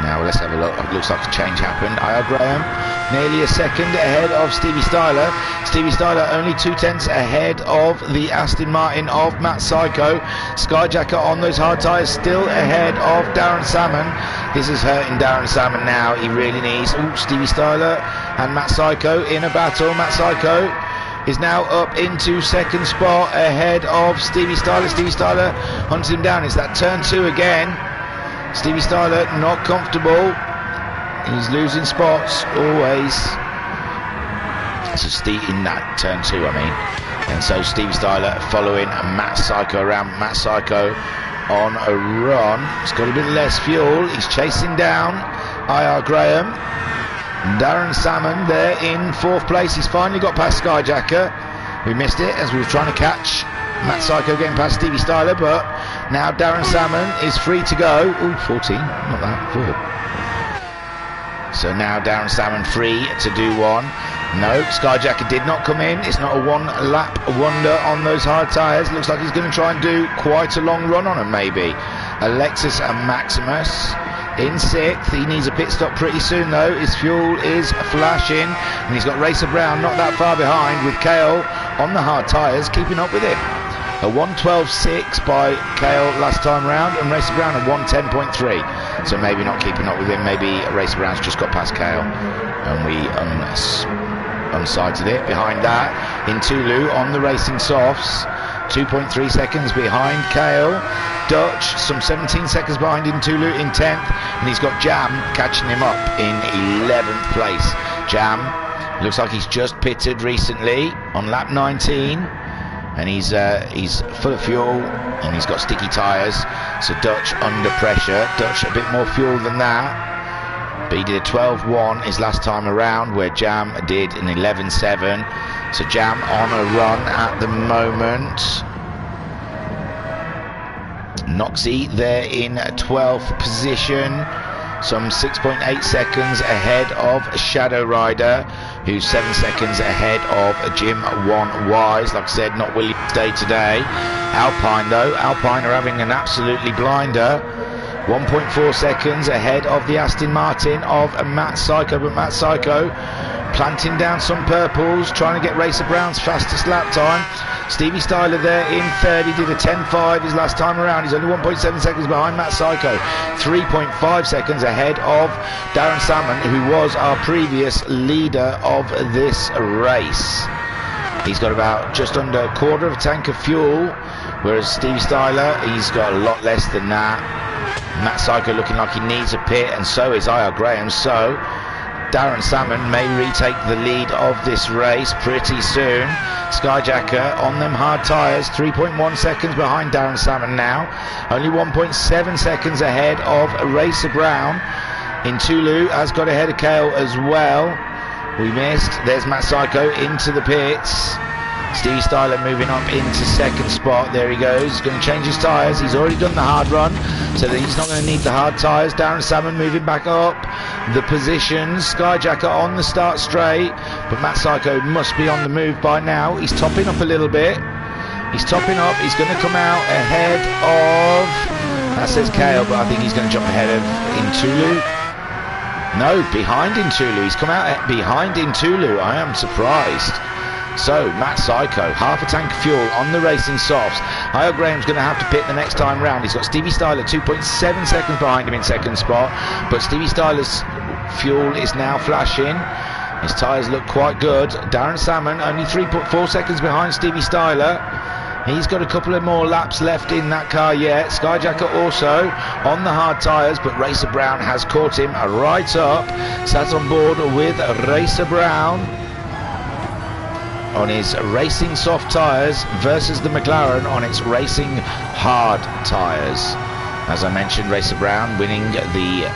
Now let's have a look. It looks like a change happened. Niall Graham nearly a second ahead of Stevie Styler. Stevie Styler only 2/10 ahead of the Aston Martin of Matt Psycho. Skyjacker on those hard tyres, still ahead of Darren Salmon. This is hurting Darren Salmon now. He really needs. Stevie Styler and Matt Psycho in a battle. Matt Psycho is now up into 2nd spot ahead of Stevie Styler. Stevie Styler hunts him down. It's that turn 2 again. Stevie Styler not comfortable. He's losing spots always. So in that turn 2, I mean. And so Stevie Styler following Matt Psycho around. Matt Psycho on a run. He's got a bit less fuel. He's chasing down IR Graham. Darren Salmon there in 4th place. He's finally got past Skyjacker. We missed it as we were trying to catch Matt Psycho getting past Stevie Styler, but now Darren Salmon is free to go. 14, not that, 4. So now Darren Salmon free to do one. No, Skyjacker did not come in. It's not a 1-lap wonder on those hard tyres. Looks like he's going to try and do quite a long run on them, maybe. Alexis and Maximus in 6th. He needs a pit stop pretty soon, though. His fuel is flashing, and he's got Racer Brown not that far behind, with Cale on the hard tyres keeping up with him. A 1:12.6 by Cale last time round, and Racer Brown a 1:10.3. So maybe not keeping up with him. Maybe Racer Brown's just got past Cale, and we unsighted it. Behind that, Intulu on the racing softs, 2.3 seconds behind Cale. Dutch some 17 seconds behind Intulu in 10th, and he's got Jam catching him up in 11th place. Jam looks like he's just pitted recently on lap 19. And he's full of fuel, and he's got sticky tyres. So Dutch under pressure. Dutch a bit more fuel than that, but he did a 12.1 his last time around, where Jam did an 11.7. So Jam on a run at the moment. Noxie there in 12th position, some 6.8 seconds ahead of Shadow Rider, who's 7 seconds ahead of Jim 1 Wise. Like I said, not willing to stay today. Alpine though, Alpine are having an absolutely blinder. 1.4 seconds ahead of the Aston Martin of Matt Psycho, but Matt Psycho planting down some purples, trying to get Racer Brown's fastest lap time. Stevie Styler there in 3rd. He did a 10.5 his last time around. He's only 1.7 seconds behind Matt Psycho. 3.5 seconds ahead of Darren Salmon, who was our previous leader of this race. He's got about just under a quarter of a tank of fuel, whereas Stevie Styler, he's got a lot less than that. Matt Psycho looking like he needs a pit, and so is IR Graham. So Darren Salmon may retake the lead of this race pretty soon. Skyjacker on them hard tyres, 3.1 seconds behind Darren Salmon now. Only 1.7 seconds ahead of Racer Brown. Intulu has got ahead of Cale as well. We missed. There's Matt Psycho into the pits. Stevie Styler moving up into 2nd spot. There he goes. He's going to change his tyres. He's already done the hard run, so that he's not going to need the hard tyres. Darren Salmon moving back up the positions. Skyjacker on the start straight, but Matt Psycho must be on the move by now. He's topping up a little bit. He's topping up. He's going to come out ahead of, that says Cale, but I think he's going to jump ahead of Intulu. No, behind Intulu. He's come out behind Intulu. I am surprised. So Matt Psycho, half a tank of fuel on the racing softs. IR Graham's going to have to pit the next time round. He's got Stevie Styler 2.7 seconds behind him in 2nd spot, but Stevie Styler's fuel is now flashing. His tyres look quite good. Darren Salmon only 3.4 seconds behind Stevie Styler. He's got a couple of more laps left in that car yet. Skyjacker also on the hard tyres, but Racer Brown has caught him right up. Sat on board with Racer Brown on his racing soft tyres versus the McLaren on its racing hard tyres. As I mentioned, Racer Brown winning the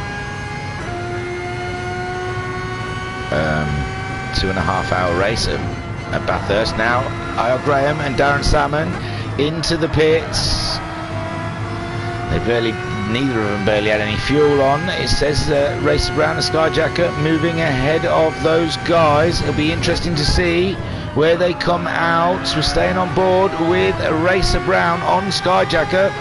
2.5 hour race at Bathurst. Now Niall Graham and Darren Salmon into the pits. Neither of them barely had any fuel on. It says Racer Brown and Skyjacker moving ahead of those guys. It'll be interesting to see where they come out. We're staying on board with Racer Brown on Skyjacker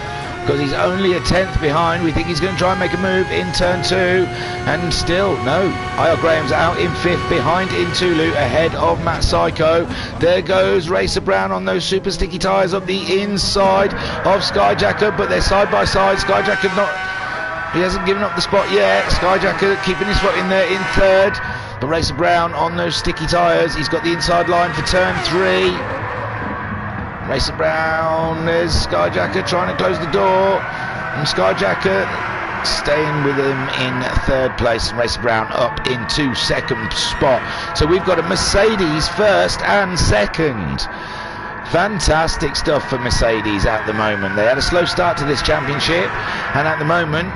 because he's only a 10th behind. We think he's going to try and make a move in turn 2, and still no. Niall Graham's out in 5th behind Intulu ahead of Matt Psycho. There goes Racer Brown on those super sticky tyres up the inside of Skyjacker, but they're side by side. Skyjacker he hasn't given up the spot yet. Skyjacker keeping his foot in there in 3rd, but Racer Brown on those sticky tyres. He's got the inside line for turn 3. Racer Brown, there's Skyjacker trying to close the door, and Skyjacker staying with him in 3rd place, and Racer Brown up into 2nd spot. So we've got a Mercedes 1st and 2nd. Fantastic stuff for Mercedes at the moment. They had a slow start to this championship, and at the moment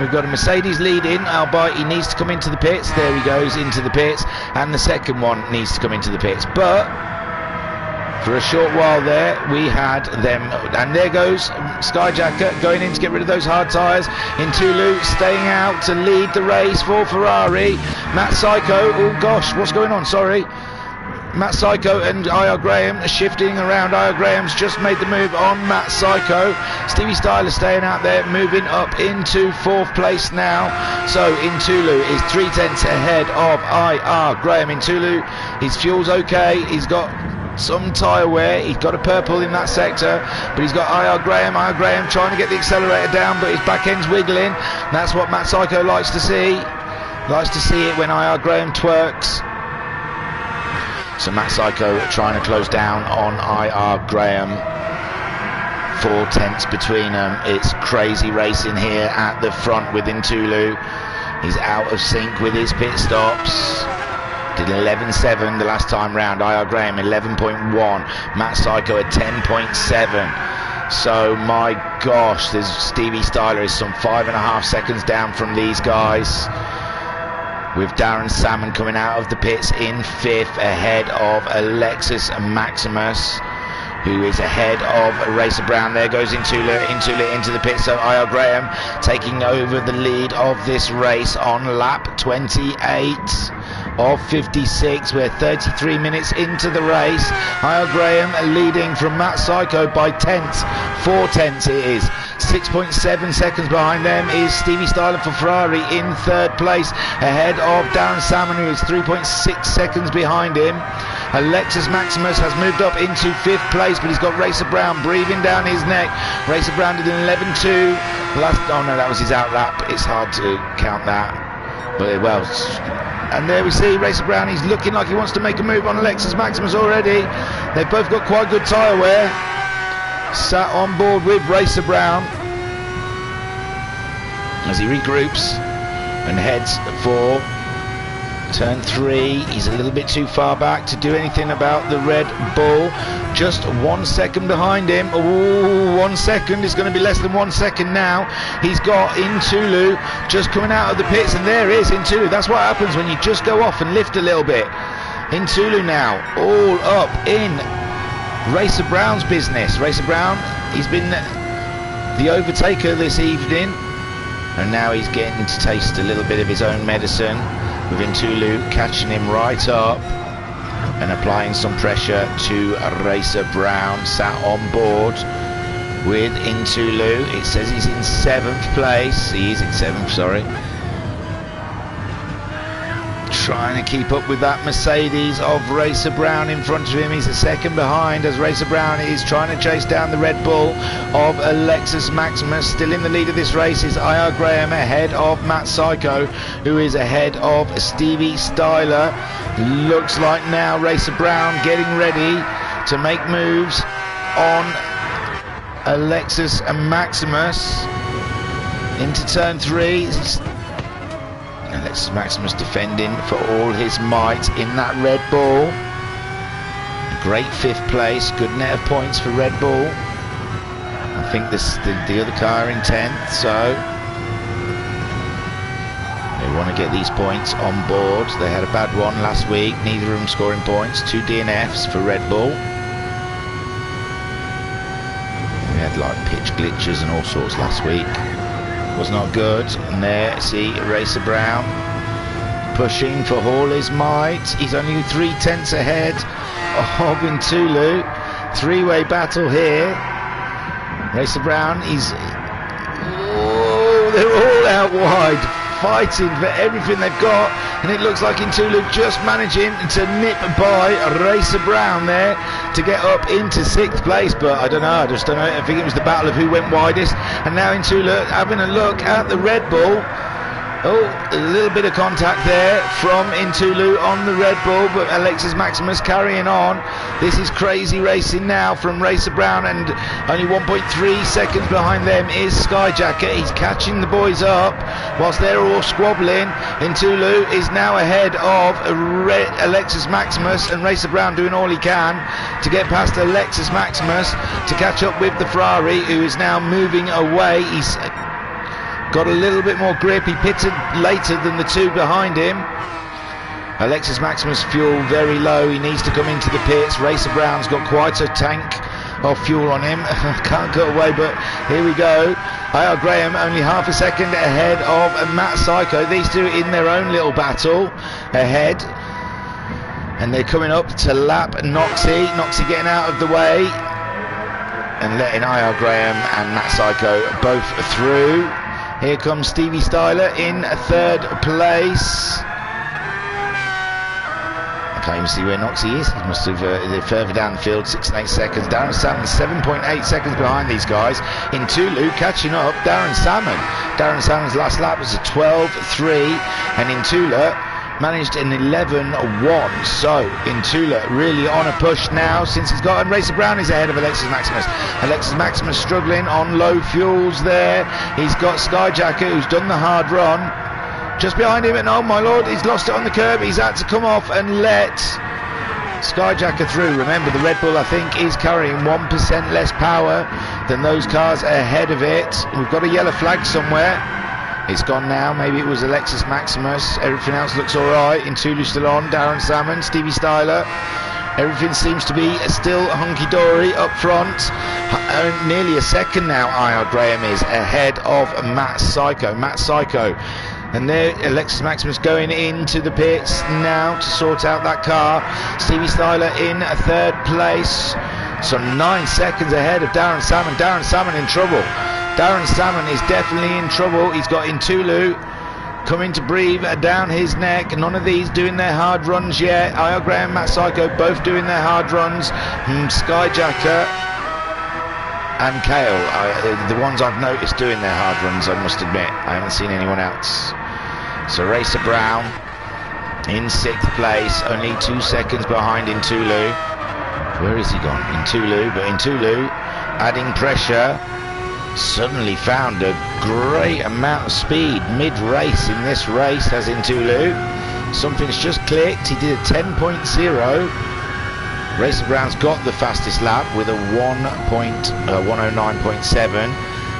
we've got a Mercedes leading, albeit he needs to come into the pits. There he goes into the pits, and the second one needs to come into the pits. But for a short while there, we had them, and there goes Skyjacker going in to get rid of those hard tyres. Intulu staying out to lead the race for Ferrari. Matt Psycho, oh gosh, what's going on? Sorry. Matt Psycho and Niall Graham shifting around. Niall Graham's just made the move on Matt Psycho. Stevie Styler staying out there, moving up into 4th place now. So Intulu is 3/10 ahead of Niall Graham. Intulu, his fuel's okay. He's got some tyre wear. He's got a purple in that sector, but he's got Niall Graham. Niall Graham trying to get the accelerator down, but his back end's wiggling. That's what Matt Psycho likes to see. Likes to see it when Niall Graham twerks. So Matt Psycho trying to close down on Niall Graham. 4 tenths between them. It's crazy racing here at the front with Intulu. He's out of sync with his pit stops. Did 11.7 the last time round. Niall Graham 11.1. Matt Psycho at 10.7. So my gosh, there's Stevie Styler is some 5.5 seconds down from these guys, with Darren Salmon coming out of the pits in 5th ahead of Alexis Maximus, who is ahead of Racer Brown. There goes Intulu into the pits. So Niall Graham taking over the lead of this race on lap 28 of 56. We're 33 minutes into the race. Niall Graham leading from Matt Psycho by 10ths, 4 tenths it is. 6.7 seconds behind them is Stevie Styler for Ferrari in 3rd place, ahead of Darren Salmon, who is 3.6 seconds behind him. Alexis Maximus has moved up into 5th place, but he's got Racer Brown breathing down his neck. Racer Brown did an 11.2 oh no, that was his out lap. It's hard to count that, but well. And there we see Racer Brown. He's looking like he wants to make a move on Alexis Maximus already. They've both got quite good tyre wear. Sat on board with Racer Brown as he regroups and heads for turn 3. He's a little bit too far back to do anything about the Red Bull. Just 1 second behind him. Ooh, 1 second. It's going to be less than 1 second now. He's got Intulu just coming out of the pits, and there is Intulu. That's what happens when you just go off and lift a little bit. Intulu now all up in Racer Brown's business. Racer Brown, he's been the overtaker this evening, and now he's getting to taste a little bit of his own medicine, with Intulu catching him right up and applying some pressure to Racer Brown. Sat on board with Intulu. It says he's in 7th place. He is in 7th, sorry. Trying to keep up with that Mercedes of Racer Brown in front of him. He's a second behind as Racer Brown is trying to chase down the Red Bull of Alexis Maximus. Still in the lead of this race is Niall Graham ahead of Matt Psycho, who is ahead of Stevie Styler. Looks like now Racer Brown getting ready to make moves on Alexis Maximus into turn 3. Alexis Maximus defending for all his might in that Red Bull. Great 5th place, good net of points for Red Bull. I think the other car in 10th, so they want to get these points on board. They had a bad one last week, neither of them scoring points. 2 DNFs for Red Bull. We had like pitch glitches and all sorts last week. Was not good. And there, see Racer Brown pushing for all his might. He's only 3/10 ahead of Ntulu. 3-way battle here. Racer Brown, they're all out wide, fighting for everything they've got, and it looks like Ntulu just managing to nip by Racer Brown there to get up into 6th place, but I don't know, I just don't know. I think it was the battle of who went widest, and now Ntulu having a look at the Red Bull. Oh, a little bit of contact there from Ntulu on the Red Bull, but Alexis Maximus carrying on. This is crazy racing now from Racer Brown, and only 1.3 seconds behind them is Skyjacker. He's catching the boys up whilst they're all squabbling. Ntulu is now ahead of Alexis Maximus, and Racer Brown doing all he can to get past Alexis Maximus to catch up with the Ferrari, who is now moving away. He's got a little bit more grip. He pitted later than the 2 behind him. Alexis Maximus fuel very low. He needs to come into the pits. Racer Brown's got quite a tank of fuel on him. Can't cut away, but here we go. IR Graham only half a second ahead of Matt Psycho. These two in their own little battle ahead. And they're coming up to lap Noxie. Noxie getting out of the way and letting IR Graham and Matt Psycho both through. Here comes Stevie Styler in 3rd place. I can't even see where Noxie is. He must have, they're further down the field, 6 and 8 seconds. Darren Salmon 7.8 seconds behind these guys. Ntulu catching up, Darren Salmon. Darren Salmon's last lap was a 12.3, and Ntulu managed an 11.1. So Ntulu really on a push now since he's got, and Racer Brown is ahead of Alexis Maximus. Alexis Maximus struggling on low fuels there. He's got Skyjacker, who's done the hard run, just behind him, and oh my lord, he's lost it on the curb. He's had to come off and let Skyjacker through. Remember, the Red Bull, I think, is carrying 1% less power than those cars ahead of it. We've got a yellow flag somewhere. It's gone now. Maybe it was Alexis Maximus. Everything else looks alright. Ntulu still on. Darren Salmon, Stevie Styler. Everything seems to be still hunky-dory up front. Nearly a second now, IR Graham is ahead of Matt Psycho. Matt Psycho. And there, Alexis Maximus going into the pits now to sort out that car. Stevie Styler in 3rd place. So 9 seconds ahead of Darren Salmon. Darren Salmon in trouble. Darren Salmon is definitely in trouble. He's got Ntulu coming to breathe down his neck. None of these doing their hard runs yet. IR Graham, Matt Psycho both doing their hard runs. Skyjacker and Kale, the ones I've noticed doing their hard runs, I must admit. I haven't seen anyone else. So Racer Brown in 6th place, only 2 seconds behind Ntulu. Where has he gone? Ntulu, but Ntulu adding pressure. Suddenly found a great amount of speed mid-race in this race, has Ntulu. Something's just clicked. He did a 10.0. Racer Brown's got the fastest lap with a 109.7.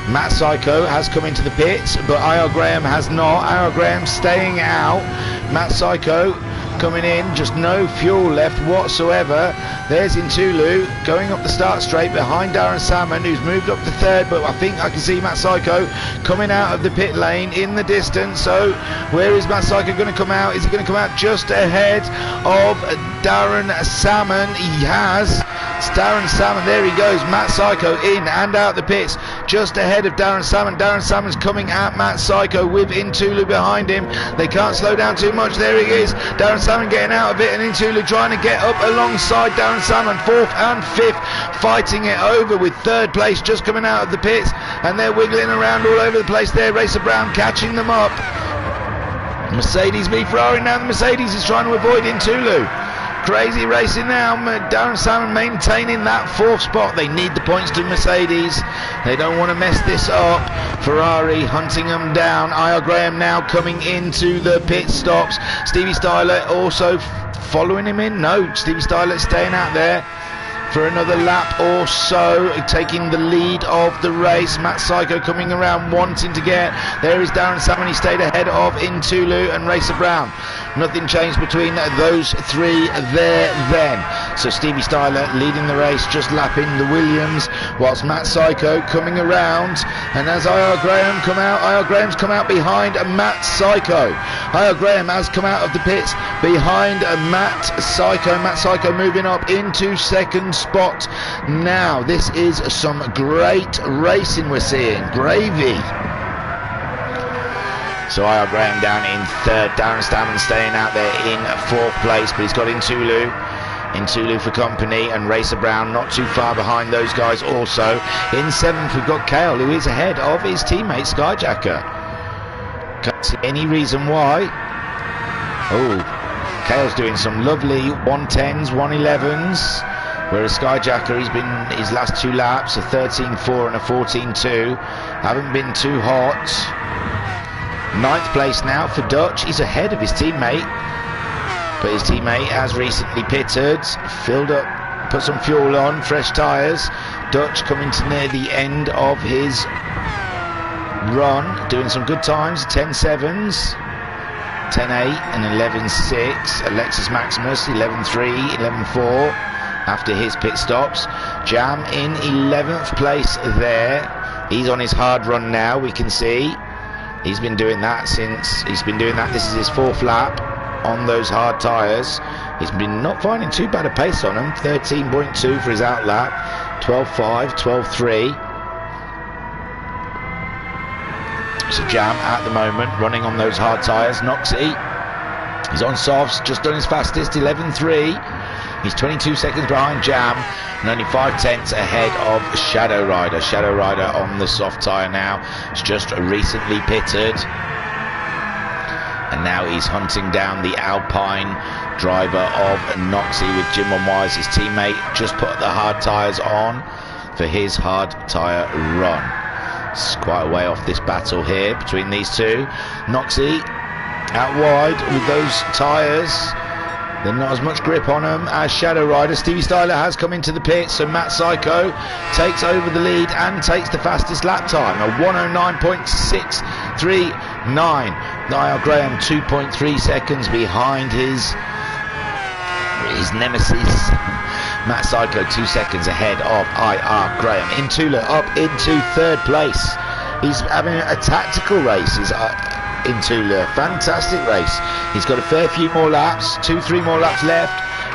Matt Psycho has come into the pits, but IR Graham has not. IR Graham staying out. Matt Psycho coming in, just no fuel left whatsoever. There's Ntulu going up the start straight behind Darren Salmon, who's moved up to 3rd, but I think I can see Matt Psycho coming out of the pit lane in the distance. So where is Matt Psycho going to come out? Is he going to come out just ahead of Darren Salmon? He has. It's Darren Salmon, there he goes. Matt Psycho in and out the pits, just ahead of Darren Salmon. Darren Salmon's coming at Matt Psycho with Ntulu behind him. They can't slow down too much. There he is. Darren Salmon getting out of it, and Ntulu trying to get up alongside Darren Salmon. 4th and 5th, fighting it over with 3rd place just coming out of the pits, and they're wiggling around all over the place there. Racer Brown catching them up. Mercedes v Ferrari now. The Mercedes is trying to avoid Ntulu. Crazy racing now. Darren Salmon maintaining that 4th spot. They need the points to Mercedes. They don't want to mess this up. Ferrari hunting them down. IR Graham now coming into the pit stops. Stevie Styler also following him in. No, Stevie Styler staying out there for another lap or so, taking the lead of the race. Matt Psycho coming around wanting to get. There is Darren Salmon. He stayed ahead of Intulu and Racer Brown. Nothing changed between those three there then. So Stevie Styler leading the race, just lapping the Williams, whilst Matt Psycho coming around. And as IR Graham come out, IR Graham's come out behind Matt Psycho. IR Graham has come out of the pits behind Matt Psycho. Matt Psycho moving up into 2nd spot. Now this is some great racing we're seeing. Gravy. So IR Graham down in 3rd. Darren Salmon staying out there in 4th place, but he's got Intulu for company, and Racer Brown not too far behind those guys also. In 7th we've got Kale, who is ahead of his teammate Skyjacker. Can't see any reason why. Oh, Kale's doing some lovely 110s, 111s. Whereas Skyjacker, he's been his last 2 laps, a 13.4 and a 14.2. Haven't been too hot. 9th place now for Dutch. He's ahead of his teammate, but his teammate has recently pitted, filled up, put some fuel on, fresh tyres. Dutch coming to near the end of his run, doing some good times, 10.7s, 10.8 and 11.6. Alexis Maximus, 11.3, 11.4. After his pit stops. Jam in 11th place there. He's on his hard run now, we can see. He's been doing that this is his 4th lap on those hard tyres. He's been not finding too bad a pace on them. 13.2 for his out lap, 12.5, 12.3. So Jam at the moment running on those hard tyres. Noxie, he's on softs, just done his fastest, 11.3. He's 22 seconds behind Jam and only 5/10 ahead of Shadow Rider. Shadow Rider on the soft tyre now. He's just recently pitted. And now he's hunting down the Alpine driver of Noxie with Jim on Wise, his teammate. Just put the hard tyres on for his hard tyre run. It's quite a way off this battle here between these two. Noxie out wide with those tyres. There's not as much grip on them as Shadow Rider. Stevie Styler has come into the pit, so Matt Psycho takes over the lead and takes the fastest lap time, a 109.639. IR Graham 2.3 seconds behind his nemesis. Matt Psycho 2 seconds ahead of IR Graham. Intula up into 3rd place. He's having a tactical race. Intula, fantastic race. He's got a fair few more laps, 2-3 more laps left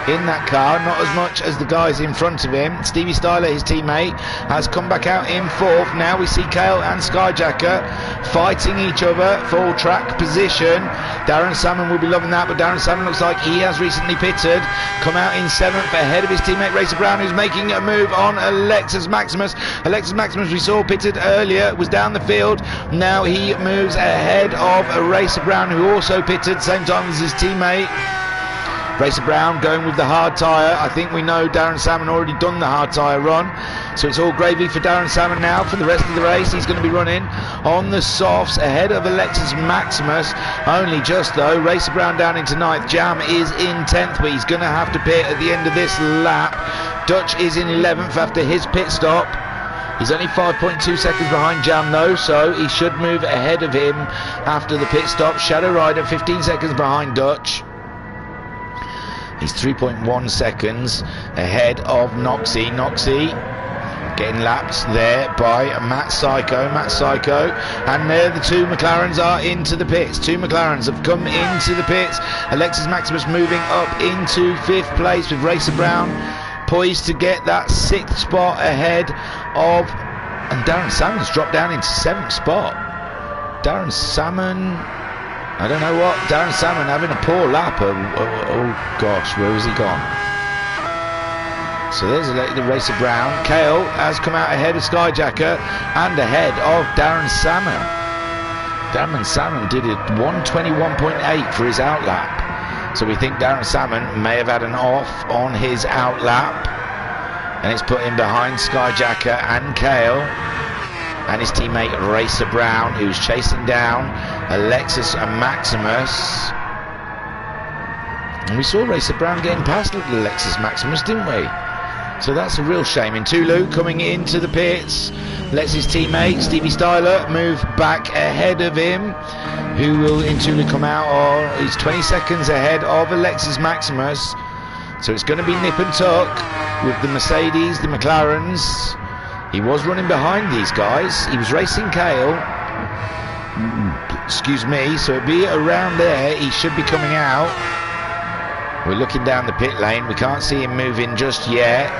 in that car, not as much as the guys in front of him. Stevie Styler, his teammate, has come back out in 4th. Now we see Kale and Skyjacker fighting each other for track position. Darren Salmon will be loving that, but Darren Salmon looks like he has recently pitted. Come out in 7th ahead of his teammate Racer Brown, who's making a move on Alexis Maximus. Alexis Maximus, we saw pitted earlier, was down the field. Now he moves ahead of Racer Brown, who also pitted same time as his teammate. Racer Brown going with the hard tyre. I think we know Darren Salmon already done the hard tyre run, so it's all gravy for Darren Salmon now for the rest of the race. He's going to be running on the softs ahead of Alexis Maximus, only just though. Racer Brown down into 9th. Jam is in 10th, but he's going to have to pit at the end of this lap. Dutch is in 11th after his pit stop. He's only 5.2 seconds behind Jam though, so he should move ahead of him after the pit stop. Shadow Rider 15 seconds behind Dutch. He's 3.1 seconds ahead of Noxie. Noxie getting lapped there by Matt Psycho. And there the 2 McLarens are into the pits. 2 McLarens have come into the pits. Alexis Maximus moving up into 5th place with Racer Brown poised to get that 6th spot ahead of, and Darren Salmon's dropped down into 7th spot. Darren Salmon, I don't know what. Darren Salmon having a poor lap. Oh gosh, where has he gone? So there's the Racer Brown. Kale has come out ahead of Skyjacker and ahead of Darren Salmon. Darren Salmon did it 121.8 for his out lap. So we think Darren Salmon may have had an off on his out lap, and it's put him behind Skyjacker and Kale and his teammate Racer Brown, who's chasing down Alexis and Maximus. And we saw Racer Brown getting past little Alexis Maximus, didn't we? So that's a real shame. Intulu coming into the pits lets his teammate Stevie Styler move back ahead of him. Who will Intulu come out? Or he's 20 seconds ahead of Alexis Maximus. So it's going to be nip and tuck with the Mercedes, the McLarens. He was running behind these guys. He was racing Kale. Excuse me. So it'd be around there. He should be coming out. We're looking down the pit lane. We can't see him moving just yet.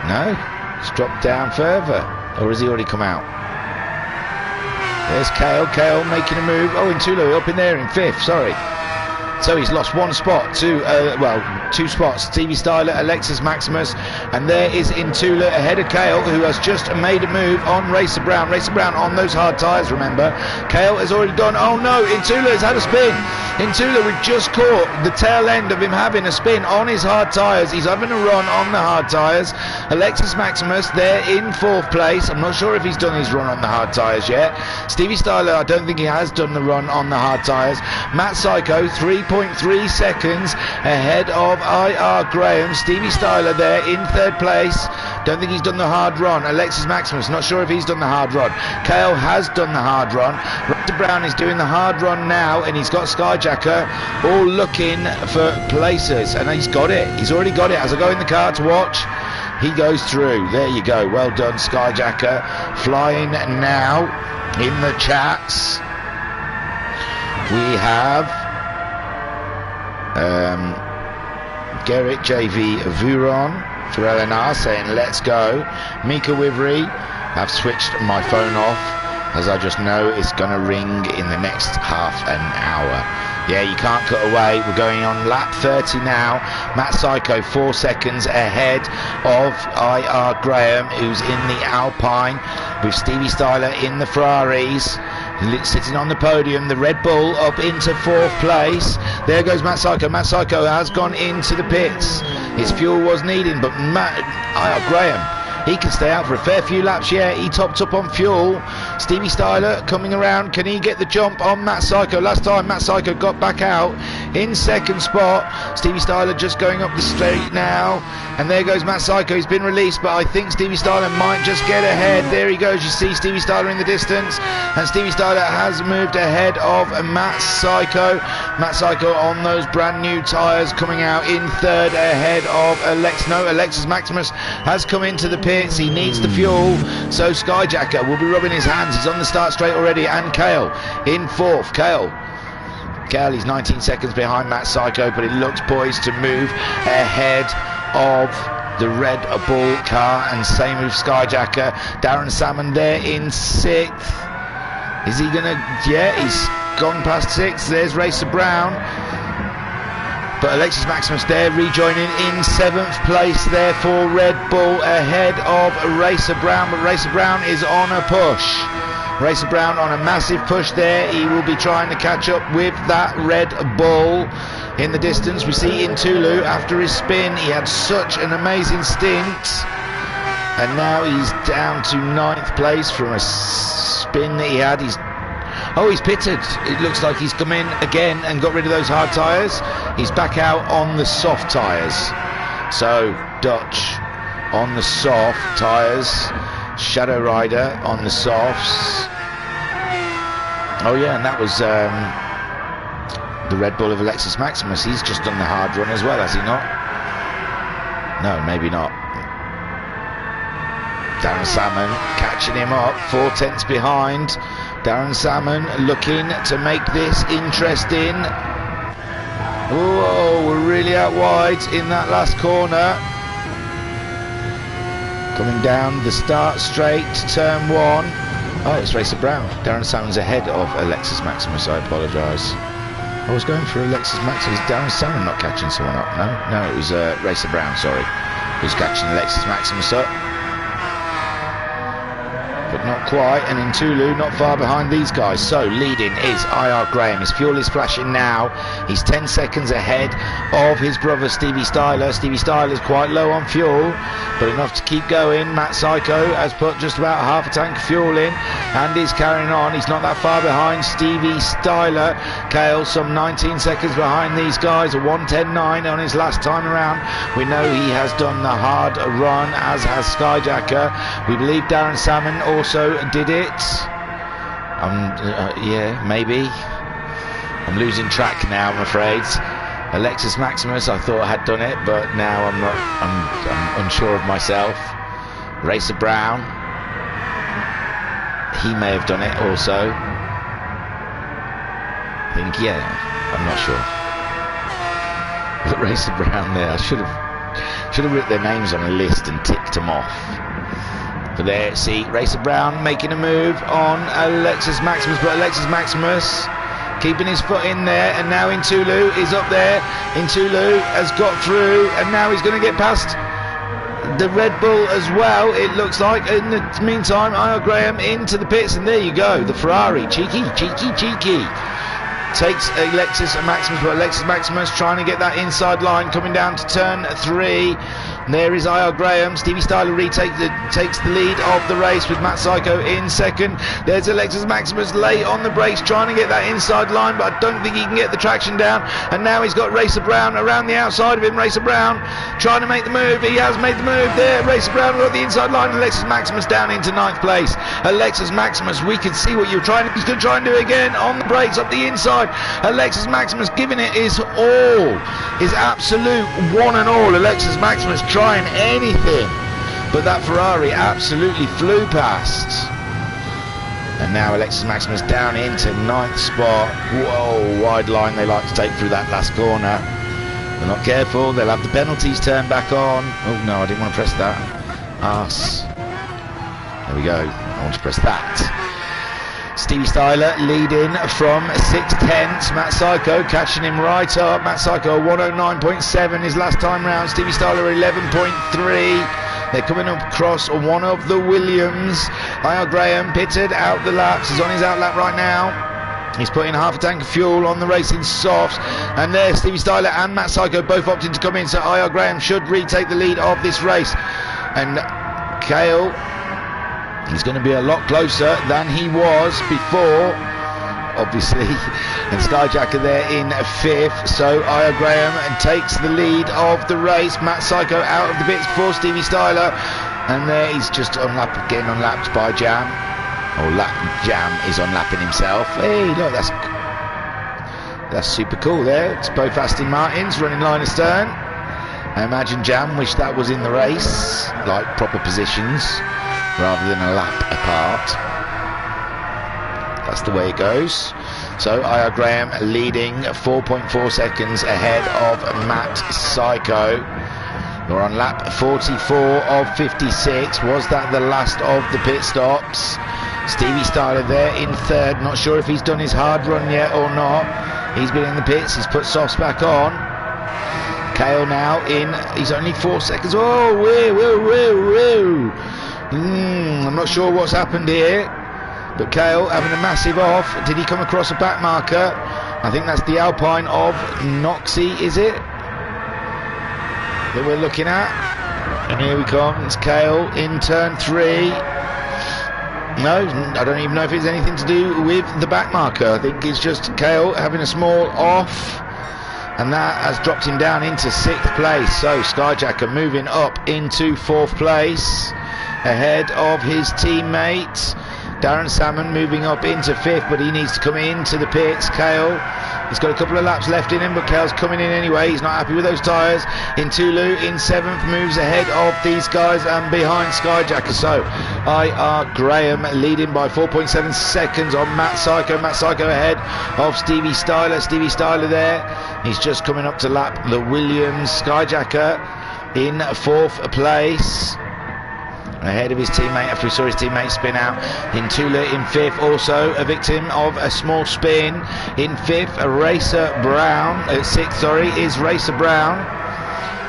No, he's dropped down further. Or has he already come out? There's Kale. Kale making a move. Oh, Intulu up in there in 5th. Sorry. So he's lost one spot to, two spots. Stevie Styler, Alexis Maximus, and there is Intulu ahead of Kale, who has just made a move on Racer Brown. Racer Brown on those hard tyres, remember. Kale has already done, oh no, Intulu has had a spin. Intulu, we've just caught the tail end of him having a spin on his hard tyres. He's having a run on the hard tyres. Alexis Maximus, they're in 4th place. I'm not sure if he's done his run on the hard tyres yet. Stevie Styler, I don't think he has done the run on the hard tyres. Matt Psycho, 3.3 seconds ahead of IR Graham. Stevie Styler there in 3rd place. Don't think he's done the hard run. Alexis Maximus, not sure if he's done the hard run. Kale has done the hard run. Racer Brown is doing the hard run now, and he's got Skyjacker all looking for places, and he's got it. He's already got it. As I go in the car to watch, he goes through. There you go. Well done, Skyjacker. Flying now in the chats. We have Gerrit JV Vuron for LNR saying let's go. Mika Wivry, I've switched my phone off as I just know it's going to ring in the next half an hour. Yeah, you can't cut away. We're going on lap 30 now. Matt Psycho 4 seconds ahead of IR Graham, who's in the Alpine, with Stevie Styler in the Ferraris. Sitting on the podium, the Red Bull up into 4th place. There goes Matt Psycho. Matt Psycho has gone into the pits. His fuel was needing, but IR Graham, he can stay out for a fair few laps. Yeah, he topped up on fuel. Stevie Styler coming around. Can he get the jump on Matt Psycho? Last time Matt Psycho got back out in 2nd spot. Stevie Styler just going up the straight now. And there goes Matt Psycho. He's been released, but I think Stevie Styler might just get ahead. There he goes. You see Stevie Styler in the distance. And Stevie Styler has moved ahead of Matt Psycho. Matt Psycho on those brand new tyres coming out in 3rd ahead of Alexis Maximus has come into the pit. He needs the fuel, so Skyjacker will be rubbing his hands. He's on the start straight already, and Kale in 4th. Kale, he's 19 seconds behind Matt Psycho, but it looks poised to move ahead of the Red Bull car, and same with Skyjacker. Darren Salmon there in 6th. Is he gonna? Yeah, he's gone past 6th. There's Racer Brown. But Alexis Maximus there rejoining in 7th place there for Red Bull ahead of Racer Brown. But Racer Brown is on a push. Racer Brown on a massive push there. He will be trying to catch up with that Red Bull. In the distance we see Intulu after his spin. He had such an amazing stint. And now he's down to 9th place from a spin that he had. He's pitted. It looks like he's come in again and got rid of those hard tyres. He's back out on the soft tyres. So Dutch on the soft tyres. Shadow Rider on the softs. Oh yeah, and that was the Red Bull of Alexis Maximus. He's just done the hard run as well, has he not? No, maybe not. Darren Salmon catching him up, 4 tenths behind. Darren Salmon looking to make this interesting. Oh, we're really out wide in that last corner. Coming down the start straight, turn 1. Oh, it's Racer Brown. Darren Salmon's ahead of Alexis Maximus, I apologise. I was going for Alexis Maximus. Darren Salmon not catching someone up, no? No, it was Racer Brown, sorry. Who's catching Alexis Maximus up. But not quite, and in Tulu not far behind these guys. So leading is IR Graham. His fuel is flashing now. He's 10 seconds ahead of his brother Stevie Styler. Stevie Styler's quite low on fuel, but enough to keep going. Matt Psycho has put just about half a tank of fuel in and is carrying on. He's not that far behind Stevie Styler. Kale some 19 seconds behind ththese guys, a 1:10.9 on his last time around. We know he has done the hard run, as has Skyjacker. We believe Darren Salmon also did it. Yeah, maybe. I'm losing track now, I'm afraid. Alexis Maximus, I thought had done it, but now I'm not. I'm unsure of myself. Racer Brown, he may have done it also. I think, yeah, I'm not sure. But Racer Brown there, I should have written their names on a list and ticked them off. But there, see, Racer Brown making a move on Alexis Maximus, but Alexis Maximus keeping his foot in there, and now Intulu is up there. Intulu has got through, and now he's going to get past the Red Bull as well, it looks like. In the meantime, IR Graham into the pits, and there you go, the Ferrari, cheeky. Takes Alexis Maximus, but Alexis Maximus trying to get that inside line, coming down to turn 3. There is IR Graham. Stevie Styler takes the lead of the race with Matt Psycho in second. There's Alexis Maximus late on the brakes, trying to get that inside line, but I don't think he can get the traction down. And now he's got Racer Brown around the outside of him. Racer Brown trying to make the move. He has made the move there. Racer Brown got the inside line. Alexis Maximus down into 9th place. Alexis Maximus, we can see what you're trying to. He's going to try and do it again on the brakes up the inside. Alexis Maximus giving it his all, his absolute one and all. Alexis Maximus trying anything, but that Ferrari absolutely flew past. And now Alexis Maximus down into 9th spot. Whoa, wide line they like to take through that last corner. They're not careful, they'll have the penalties turned back on. Oh no, I didn't want to press that. There we go, I want to press that. Stevie Styler leading from 6/10. Matt Psycho catching him right up. Matt Psycho 109.7 his last time round. Stevie Styler 11.3. They're coming up across one of the Williams. IR Graham pitted out the laps. He's on his out lap right now. He's putting half a tank of fuel on the racing softs. And there, Stevie Styler and Matt Psycho both opting to come in. So IR Graham should retake the lead of this race. And Kale, he's going to be a lot closer than he was before, obviously. And Skyjacker there in 5th. So IR Graham takes the lead of the race. Matt Psycho out of the pits for Stevie Styler. And there he's just getting unlapped by Jam. Or Jam is unlapping himself. Hey, look, that's super cool there. It's both Aston Martins running line astern. I imagine Jam wished that was in the race, like proper positions, rather than a lap apart. That's the way it goes. So IR Graham leading 4.4 seconds ahead of Matt Psycho. We're on lap 44 of 56. Was that the last of the pit stops? Stevie Styler there in 3rd. Not sure if he's done his hard run yet or not. He's been in the pits. He's put softs back on. Kale now in. He's only 4 seconds. Oh, whoa. I'm not sure what's happened here, but Kale having a massive off. Did he come across a back marker? I think that's the Alpine of Noxie, is it, that we're looking at? And here we come, it's Kale in turn 3. No, I don't even know if it's anything to do with the back marker. I think it's just Kale having a small off, and that has dropped him down into 6th place. So Skyjacker moving up into 4th place ahead of his teammate. Darren Salmon moving up into 5th, but he needs to come into the pits. Kale, he's got a couple of laps left in him, but Kale's coming in anyway. He's not happy with those tyres. Intulu in 7th, moves ahead of these guys and behind Skyjacker. So IR Graham leading by 4.7 seconds on Matt Psycho. Matt Psycho ahead of Stevie Styler. Stevie Styler there. He's just coming up to lap the Williams. Skyjacker in 4th place, ahead of his teammate after he saw his teammate spin out. Intula in 5th, also a victim of a small spin. In 5th, Racer Brown. 6th, sorry, is Racer Brown.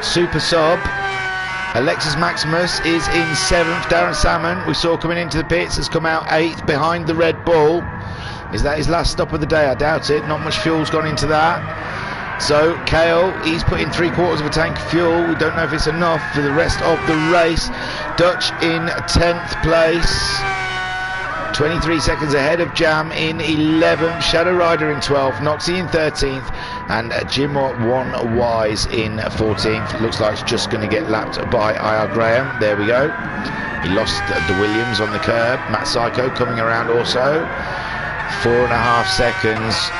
Super sub. Alexis Maximus is in 7th. Darren Salmon, we saw coming into the pits, has come out 8th behind the Red Bull. Is that his last stop of the day? I doubt it. Not much fuel's gone into that. So Cale, he's put in 3/4 of a tank of fuel. We don't know if it's enough for the rest of the race. Dutch in 10th place. 23 seconds ahead of Jam in 11th, Shadow Rider in 12th, Noxie in 13th, and Jim One Wise in 14th. Looks like it's just going to get lapped by IR Graham. There we go. He lost the Williams on the curb. Matt Psycho coming around also. 4.5 seconds.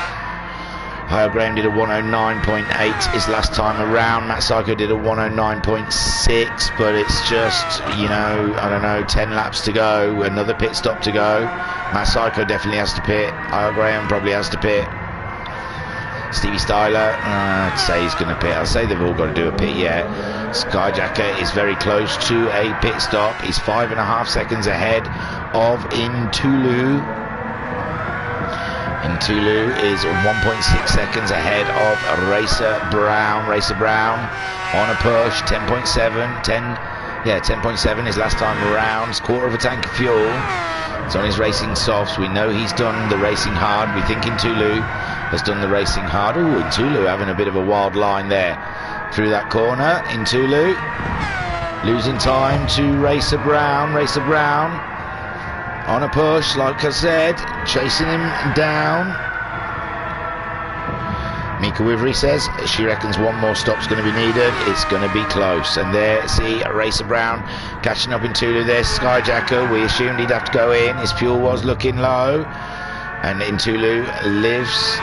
IR Graham did a 109.8 his last time around. Matt Psycho did a 109.6, but it's just, you know, I don't know, 10 laps to go, another pit stop to go. Matt Psycho definitely has to pit. IR Graham probably has to pit. Stevie Styler, I'd say he's going to pit. I'd say they've all got to do a pit yet. Skyjacker is very close to a pit stop. He's 5.5 seconds ahead of Intulu. Intulu is 1.6 seconds ahead of Racer Brown. Racer Brown on a push, 10.7 his last time around. It's 1/4 of a tank of fuel. It's on his racing softs. We know he's done the racing hard. We think Intulu has done the racing hard. Oh, Intulu having a bit of a wild line there through that corner. Intulu losing time to Racer Brown. Racer Brown on a push, like I said, chasing him down. Mika Wivery says she reckons one more stop's going to be needed. It's going to be close. And there, see, Racer Brown catching up in Tulu. There's Skyjacker. We assumed he'd have to go in. His fuel was looking low. And Intulu lives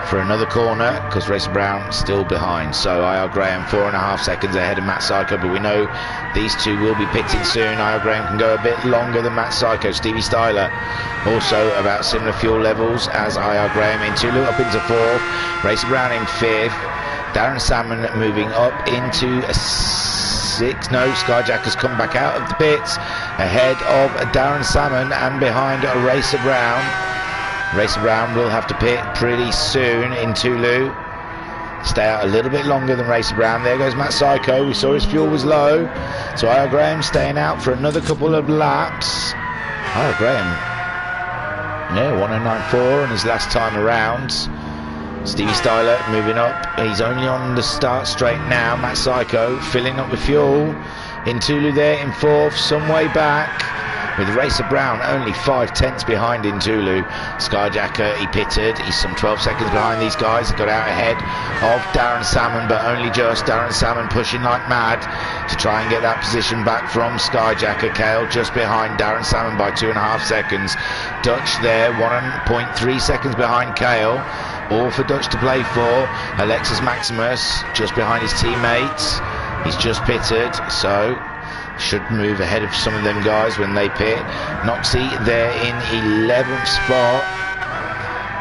for another corner because Racer Brown still behind. So IR Graham 4.5 seconds ahead of Matt Psycho, but we know these two will be pitting soon. IR Graham can go a bit longer than Matt Psycho. Stevie Styler also about similar fuel levels as IR Graham. Intulu up into 4th, Racer Brown in 5th, Darren Salmon moving up into a 6th. No, Skyjacker's come back out of the pits ahead of Darren Salmon and behind Racer Brown. Racer Brown will have to pit pretty soon in Tulu. Stay out a little bit longer than Racer Brown. There goes Matt Psycho. We saw his fuel was low. So IR Graham staying out for another couple of laps. IR Graham, yeah, 109.4 on his last time around. Stevie Styler moving up. He's only on the start straight now. Matt Psycho filling up with fuel. In Tulu there in 4th, some way back. With Racer Brown only 5/10 behind in Tulu. Skyjacker, he pitted. He's some 12 seconds behind these guys. He got out ahead of Darren Salmon, but only just. Darren Salmon pushing like mad to try and get that position back from Skyjacker. Cale just behind Darren Salmon by 2.5 seconds. Dutch there, 1.3 seconds behind Cale. All for Dutch to play for. Alexis Maximus just behind his teammates. He's just pitted, so should move ahead of some of them guys when they pit. Noxie there in 11th spot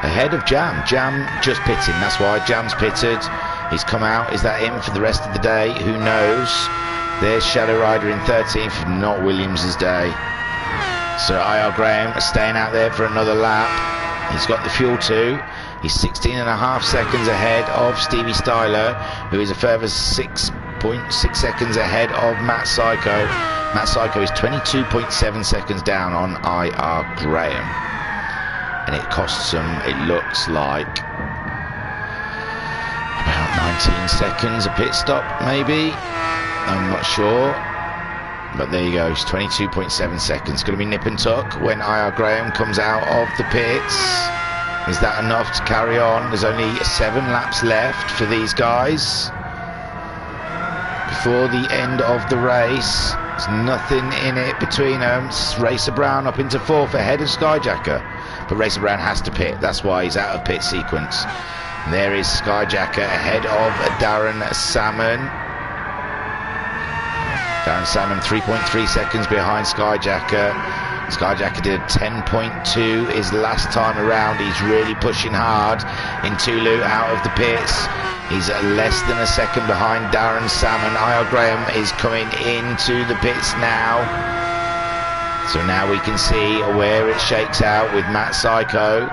ahead of Jam. Jam just pitting, that's why Jam's pitted. He's come out. Is that him for the rest of the day? Who knows? There's Shadow Rider in 13th, not Williams's day. So IR Graham staying out there for another lap. He's got the fuel too. He's 16.5 seconds ahead of Stevie Styler, who is a further 6.6 seconds ahead of Matt Psycho. Matt Psycho is 22.7 seconds down on IR Graham. And it costs him, it looks like, about 19 seconds a pit stop, maybe. I'm not sure. But there you go, it's 22.7 seconds. Going to be nip and tuck when IR Graham comes out of the pits. Is that enough to carry on? There's only 7 laps left for these guys before the end of the race. There's nothing in it between them. It's Racer Brown up into 4th ahead of Skyjacker, but Racer Brown has to pit. That's why he's out of pit sequence. And there is Skyjacker ahead of Darren Salmon. Darren Salmon 3.3 seconds behind Skyjacker. Skyjacker did 10.2 his last time around. He's really pushing hard. In Tulu out of the pits. He's less than a second behind Darren Salmon. IR Graham is coming into the pits now. So now we can see where it shakes out with Matt Psycho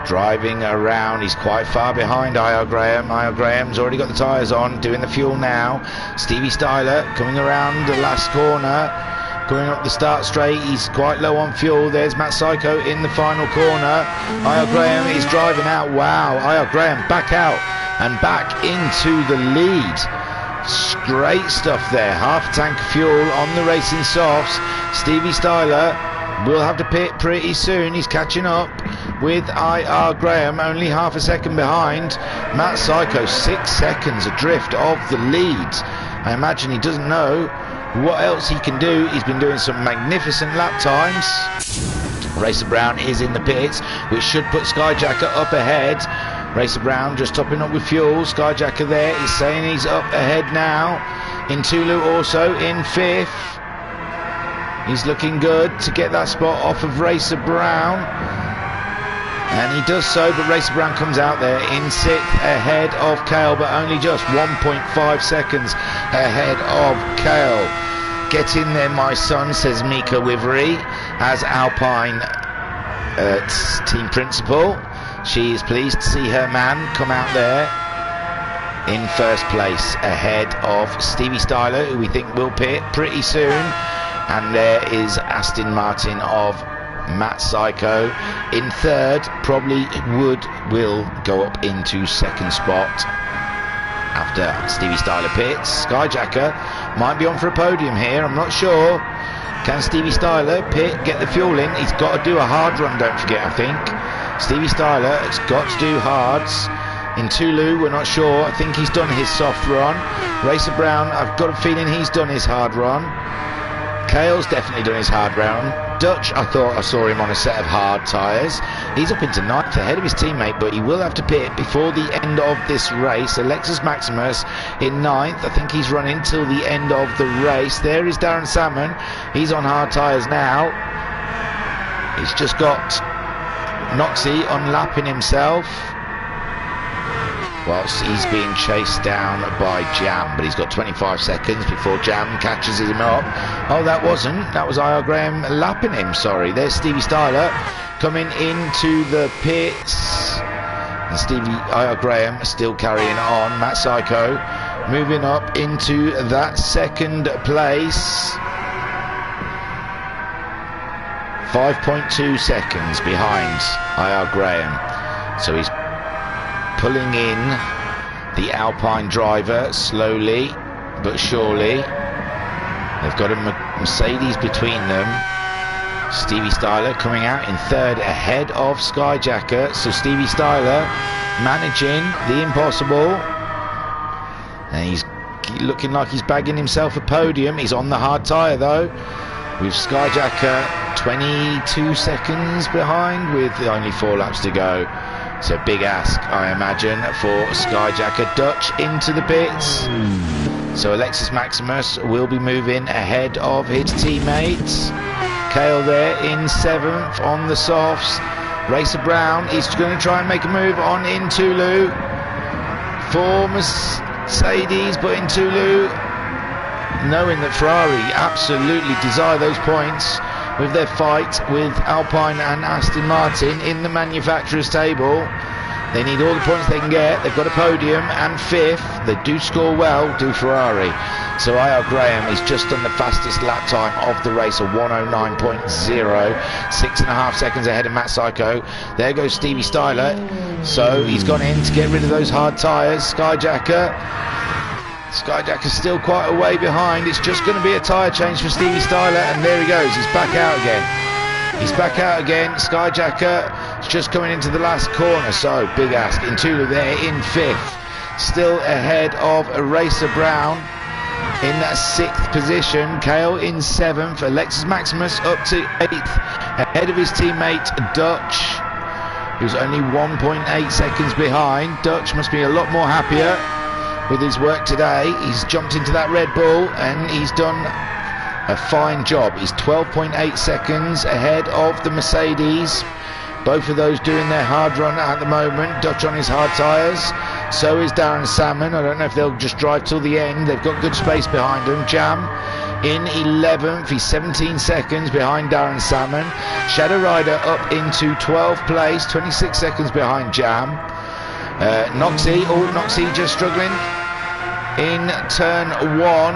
driving around. He's quite far behind IR Graham. IR Graham's already got the tyres on, doing the fuel now. Stevie Styler coming around the last corner, going up the start straight. He's quite low on fuel. There's Matt Psycho in the final corner. IR Graham is driving out. Wow, IR Graham back out and back into the lead. Great stuff there. Half a tank of fuel on the racing softs. Stevie Styler will have to pit pretty soon. He's catching up with IR Graham, only half a second behind. Matt Psycho 6 seconds adrift of the lead. I imagine he doesn't know what else he can do. He's been doing some magnificent lap times. Racer Brown is in the pits, which should put Skyjacker up ahead. Racer Brown just topping up with fuel. Skyjacker there is saying he's up ahead now. Intulu also in 5th. He's looking good to get that spot off of Racer Brown. And he does so, but Racer Brown comes out there in 6th ahead of Kale, but only just 1.5 seconds ahead of Kale. Get in there, my son, says Mika Wivery, as Alpine team principal. She is pleased to see her man come out there in 1st place ahead of Stevie Styler, who we think will pit pretty soon. And there is Aston Martin of Matt Psycho in 3rd. Probably will go up into 2nd spot after Stevie Styler pits. Skyjacker might be on for a podium here, I'm not sure. Can Stevie Styler pit, get the fuel in? He's got to do a hard run, don't forget, I think. Stevie Styler has got to do hards. In Tulu, we're not sure. I think he's done his soft run. Racer Brown, I've got a feeling he's done his hard run. Kale's definitely done his hard run. Dutch, I thought I saw him on a set of hard tyres. He's up into 9th ahead of his teammate, but he will have to pit before the end of this race. Alexis Maximus in 9th. I think he's running till the end of the race. There is Darren Salmon. He's on hard tyres now. He's just got Noxie unlapping himself whilst he's being chased down by Jam, but he's got 25 seconds before Jam catches him up. Oh, that was IR Graham lapping him, sorry. There's Stevie Styler coming into the pits, and IR Graham still carrying on. Matt Psycho moving up into that 2nd place, 5.2 seconds behind IR Graham. So he's pulling in the Alpine driver slowly but surely. They've got a Mercedes between them. Stevie Styler coming out in 3rd ahead of Skyjacker. So Stevie Styler managing the impossible, and he's looking like he's bagging himself a podium. He's on the hard tyre though, with Skyjacker 22 seconds behind with only 4 laps to go. So big ask, I imagine, for Skyjacker. Dutch into the pits. So Alexis Maximus will be moving ahead of his teammates. Kale there in 7th on the softs. Racer Brown is going to try and make a move on Intulu for Mercedes, but Intulu, knowing that Ferrari absolutely desire those points with their fight with Alpine and Aston Martin in the manufacturers table, they need all the points they can get. They've got a podium and 5th. They do score well, do Ferrari. So IR Graham is just on the fastest lap time of the race, a 109.0, 6.5 seconds ahead of Matt Psycho. There goes Stevie Styler. So he's gone in to get rid of those hard tyres. Skyjacker's still quite a way behind. It's just going to be a tyre change for Stevie Styler, and there he goes. He's back out again. He's back out again. Skyjacker is just coming into the last corner. So big ask. Intulu there in 5th, still ahead of Racer Brown in that 6th position. Kale in 7th. Alexis Maximus up to 8th, ahead of his teammate Dutch, who's only 1.8 seconds behind. Dutch must be a lot more happier with his work today. He's jumped into that Red Bull and he's done a fine job. He's 12.8 seconds ahead of the Mercedes. Both of those doing their hard run at the moment. Dutch on his hard tyres. So is Darren Salmon. I don't know if they'll just drive till the end. They've got good space behind them. Jam in 11th. He's 17 seconds behind Darren Salmon. Shadow Rider up into 12th place, 26 seconds behind Jam. Noxie, Noxie just struggling in turn 1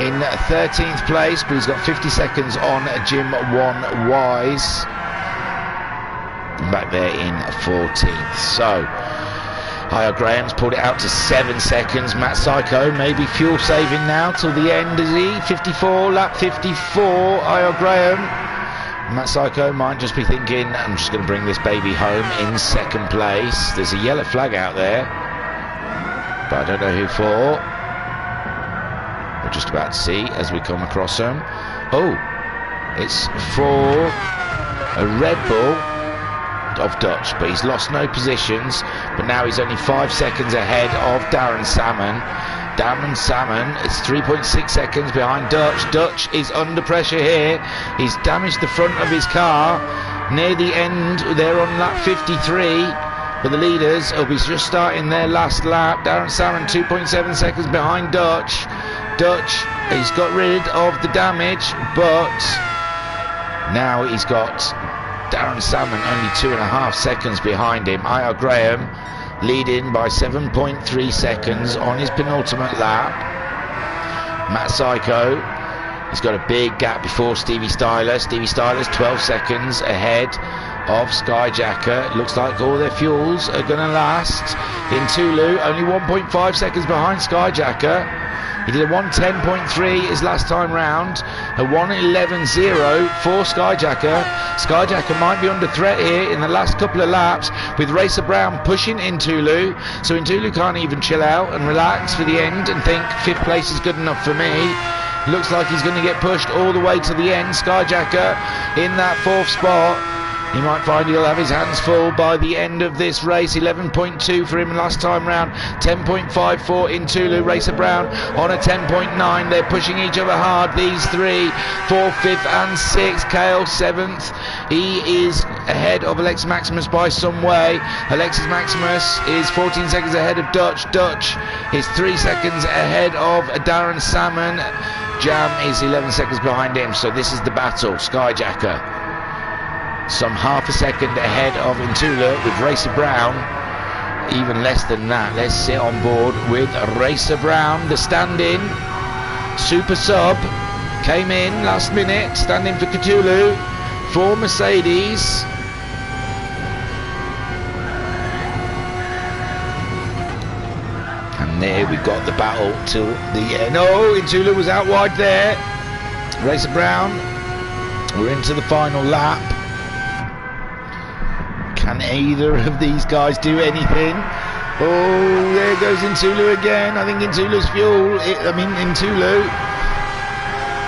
in 13th place, but he's got 50 seconds on Jim 1 Wise. Back there in 14th. So Io Graham's pulled it out to 7 seconds. Matt Psycho maybe fuel saving now till the end, is he? 54, lap 54, Io Graham. Matt Psycho might just be thinking, I'm just going to bring this baby home in 2nd place. There's a yellow flag out there, but I don't know who for. We're just about to see as we come across them. Oh, it's for a Red Bull of Dutch, but he's lost no positions, but now he's only 5 seconds ahead of Darren Salmon. Darren Salmon is 3.6 seconds behind Dutch. Dutch is under pressure here. He's damaged the front of his car near the end. They're on lap 53, but the leaders will be just starting their last lap. Darren Salmon 2.7 seconds behind Dutch. Dutch, he's got rid of the damage, but now he's got Darren Salmon only 2.5 seconds behind him. Io Graham leading by 7.3 seconds on his penultimate lap. Matt Psycho, he's got a big gap before Stevie Styler. Stevie Styler's 12 seconds ahead of Skyjacker. Looks like all their fuels are going to last. In Tulu, only 1.5 seconds behind Skyjacker. He did a 1:10.3 his last time round, a 1:11.0 for Skyjacker. Skyjacker might be under threat here in the last couple of laps with Racer Brown pushing Intulu. So Intulu can't even chill out and relax for the end and think 5th place is good enough for me. Looks like he's going to get pushed all the way to the end. Skyjacker in that 4th spot. He might find he'll have his hands full by the end of this race. 11.2 for him last time round. 10.5 for Intulu. Racer Brown on a 10.9. They're pushing each other hard. These three, 4th, 5th and 6th. Kale 7th. He is ahead of Alexis Maximus by some way. Alexis Maximus is 14 seconds ahead of Dutch. Dutch is 3 seconds ahead of Darren Salmon. Jam is 11 seconds behind him. So this is the battle. Skyjacker some half a second ahead of Intula with Racer Brown. Even less than that. Let's sit on board with Racer Brown, the stand-in super sub. Came in last minute, standing for Cthulhu for Mercedes. And there we got the battle till the end. Oh, Intulu was out wide there. Racer Brown, we're into the final lap. Can either of these guys do anything? Oh, there goes Intulu again. I think Intulu's fuel. Intulu.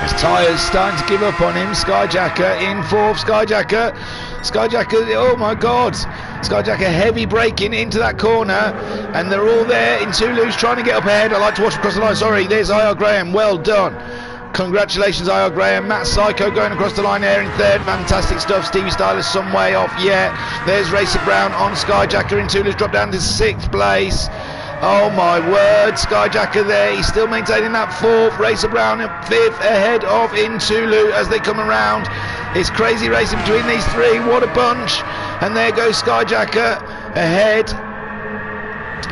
His tyres starting to give up on him. Skyjacker in 4th. Skyjacker, oh my God. Skyjacker heavy braking into that corner. And they're all there. Intulu's trying to get up ahead. I like to watch across the line. Sorry, there's Io Graham. Well done. Congratulations, Io Graham. Matt Psycho going across the line there in 3rd. Fantastic stuff. Stevie Styler some way off yet. There's Racer Brown on Skyjacker. Intulu's dropped down to 6th place. Oh my word. Skyjacker there. He's still maintaining that 4th. Racer Brown at 5th ahead of Intulu as they come around. It's crazy racing between these three. What a bunch. And there goes Skyjacker ahead.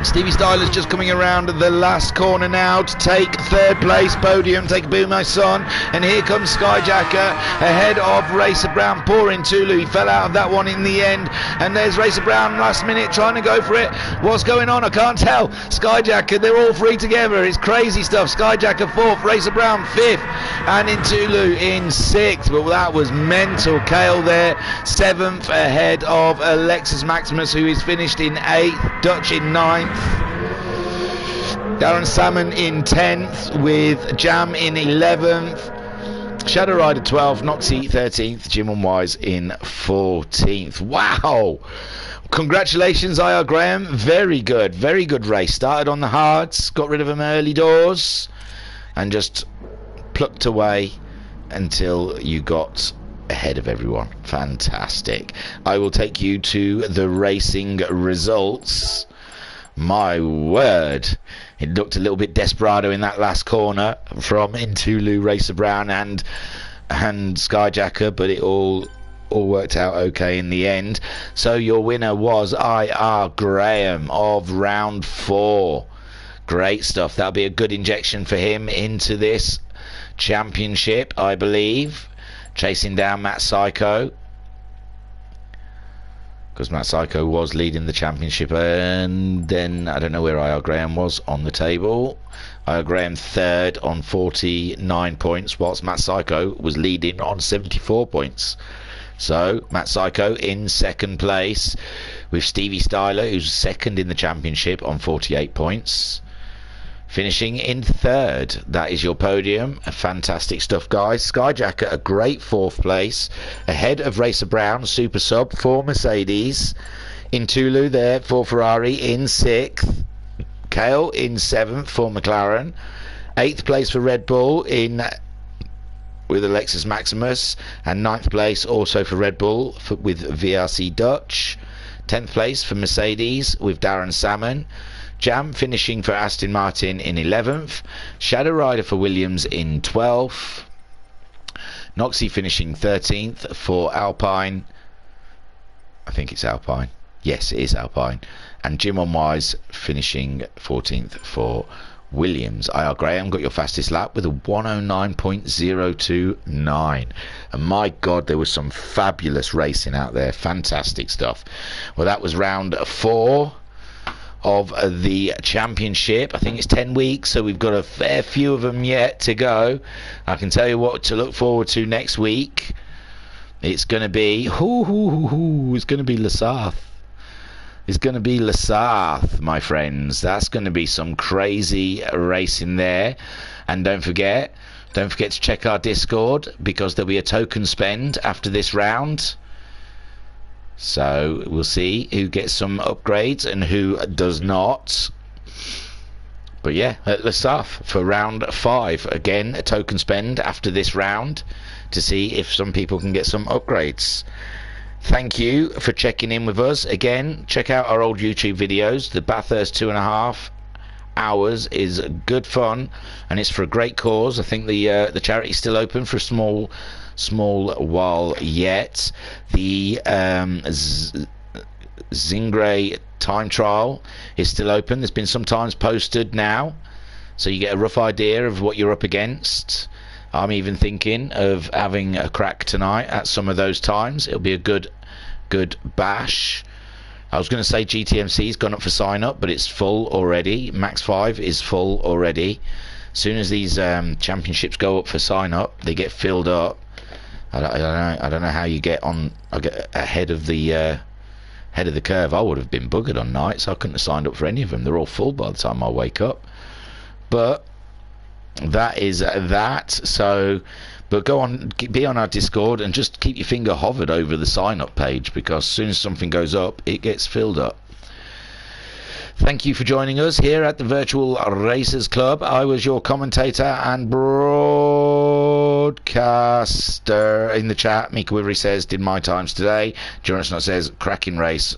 Stevie Styler's just coming around the last corner now to take 3rd place podium, take Boo My Son, and here comes Skyjacker ahead of Racer Brown. Poor Intulu, he fell out of that one in the end, and there's Racer Brown last minute trying to go for it. What's going on? I can't tell. Skyjacker, they're all three together. It's crazy stuff. Skyjacker 4th, Racer Brown 5th, and Intulu in 6th, but that was mental. Kale there 7th ahead of Alexis Maximus, who is finished in 8th, Dutch in 9th. Darren Salmon in 10th with Jam in 11th. Shadow Rider 12th, Noxie 13th, Jim and Wise in 14th. Wow! Congratulations, Io Graham. Very good race. Started on the hards, got rid of them early doors, and just plucked away until you got ahead of everyone. Fantastic. I will take you to the racing results. My word, it looked a little bit desperado in that last corner from Intulu, Racer Brown and Skyjacker, but it all worked out okay in the end. So your winner was IR Graham of round 4. Great stuff. That'll be a good injection for him into this championship, I believe. Chasing down Matt Psycho, because Matt Psycho was leading the championship, and then I don't know where IR Graham was on the table. IR Graham third on 49 points, whilst Matt Psycho was leading on 74 points. So Matt Psycho in second place, with Stevie Styler, who's second in the championship on 48 points. Finishing in third. That is your podium. Fantastic stuff, guys. Skyjacker, a great 4th place, ahead of Racer Brown, Super Sub for Mercedes. Intulu there for Ferrari in 6th. Kale in 7th for McLaren. 8th place for Red Bull with a Lexus Maximus, and 9th place also for Red Bull with VRC Dutch. 10th place for Mercedes with Darren Salmon. Jam finishing for Aston Martin in 11th. Shadow Rider for Williams in 12th. Noxie finishing 13th for Alpine. I think it's Alpine. Yes, it is Alpine. And Jim on Wise finishing 14th for Williams. IR Graham got your fastest lap with a 109.029. And my God, there was some fabulous racing out there. Fantastic stuff. Well, that was round 4 of the championship. I think it's 10 weeks, so we've got a fair few of them yet to go. I can tell you what to look forward to next week. It's going to be it's going to be Lasarth. It's going to be Lasarth, my friends. That's going to be some crazy racing there. And don't forget to check our Discord, because there'll be a token spend after this round. So we'll see who gets some upgrades and who does not. But yeah, let's start for round 5. Again, a token spend after this round to see if some people can get some upgrades. Thank you for checking in with us. Again, check out our old YouTube videos. The Bathurst 2.5 hours is good fun, and it's for a great cause. I think the charity's still open for a small while yet. The Zingray time trial is still open. There's been some times posted now, so you get a rough idea of what you're up against. I'm even thinking of having a crack tonight at some of those times. It'll be a good bash. I was going to say GTMC's gone up for sign up, but it's full already. Max 5 is full already. As soon as these championships go up for sign up, they get filled up. I don't know how you get on. I get ahead of the curve. I would have been buggered on nights. I couldn't have signed up for any of them. They're all full by the time I wake up. But that is that. So, but go on, be on our Discord and just keep your finger hovered over the sign up page, because as soon as something goes up, it gets filled up. Thank you for joining us here at the Virtual Racers Club. I was your commentator and broadcaster. In the chat, Mika Wivery says, did my times today. Jonathan says, cracking race.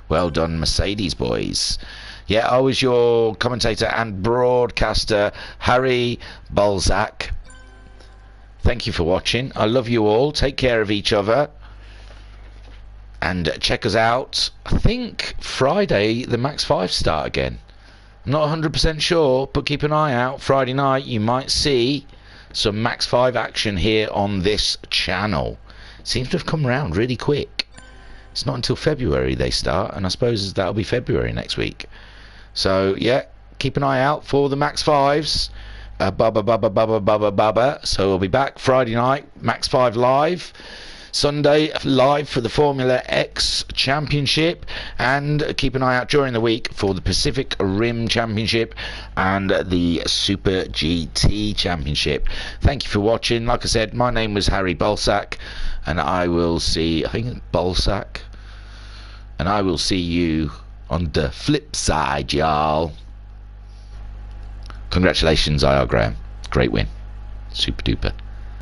Well done, Mercedes boys. Yeah, I was your commentator and broadcaster, Harry Balzac. Thank you for watching. I love you all. Take care of each other. And check us out. I think Friday the Max 5 start again. I'm not 100% sure, but keep an eye out. Friday night you might see some Max 5 action here on this channel. Seems to have come around really quick. It's not until February they start, and I suppose that'll be February next week. So yeah, keep an eye out for the Max 5s. So we'll be back Friday night, Max 5 live. Sunday live for the Formula X Championship, and keep an eye out during the week for the Pacific Rim Championship and the Super GT Championship. Thank you for watching. Like I said, my name was Harry Balzac, and I will see, I think Balzac, and I will see you on the flip side, y'all. Congratulations, IR Graham. Great win. Super duper.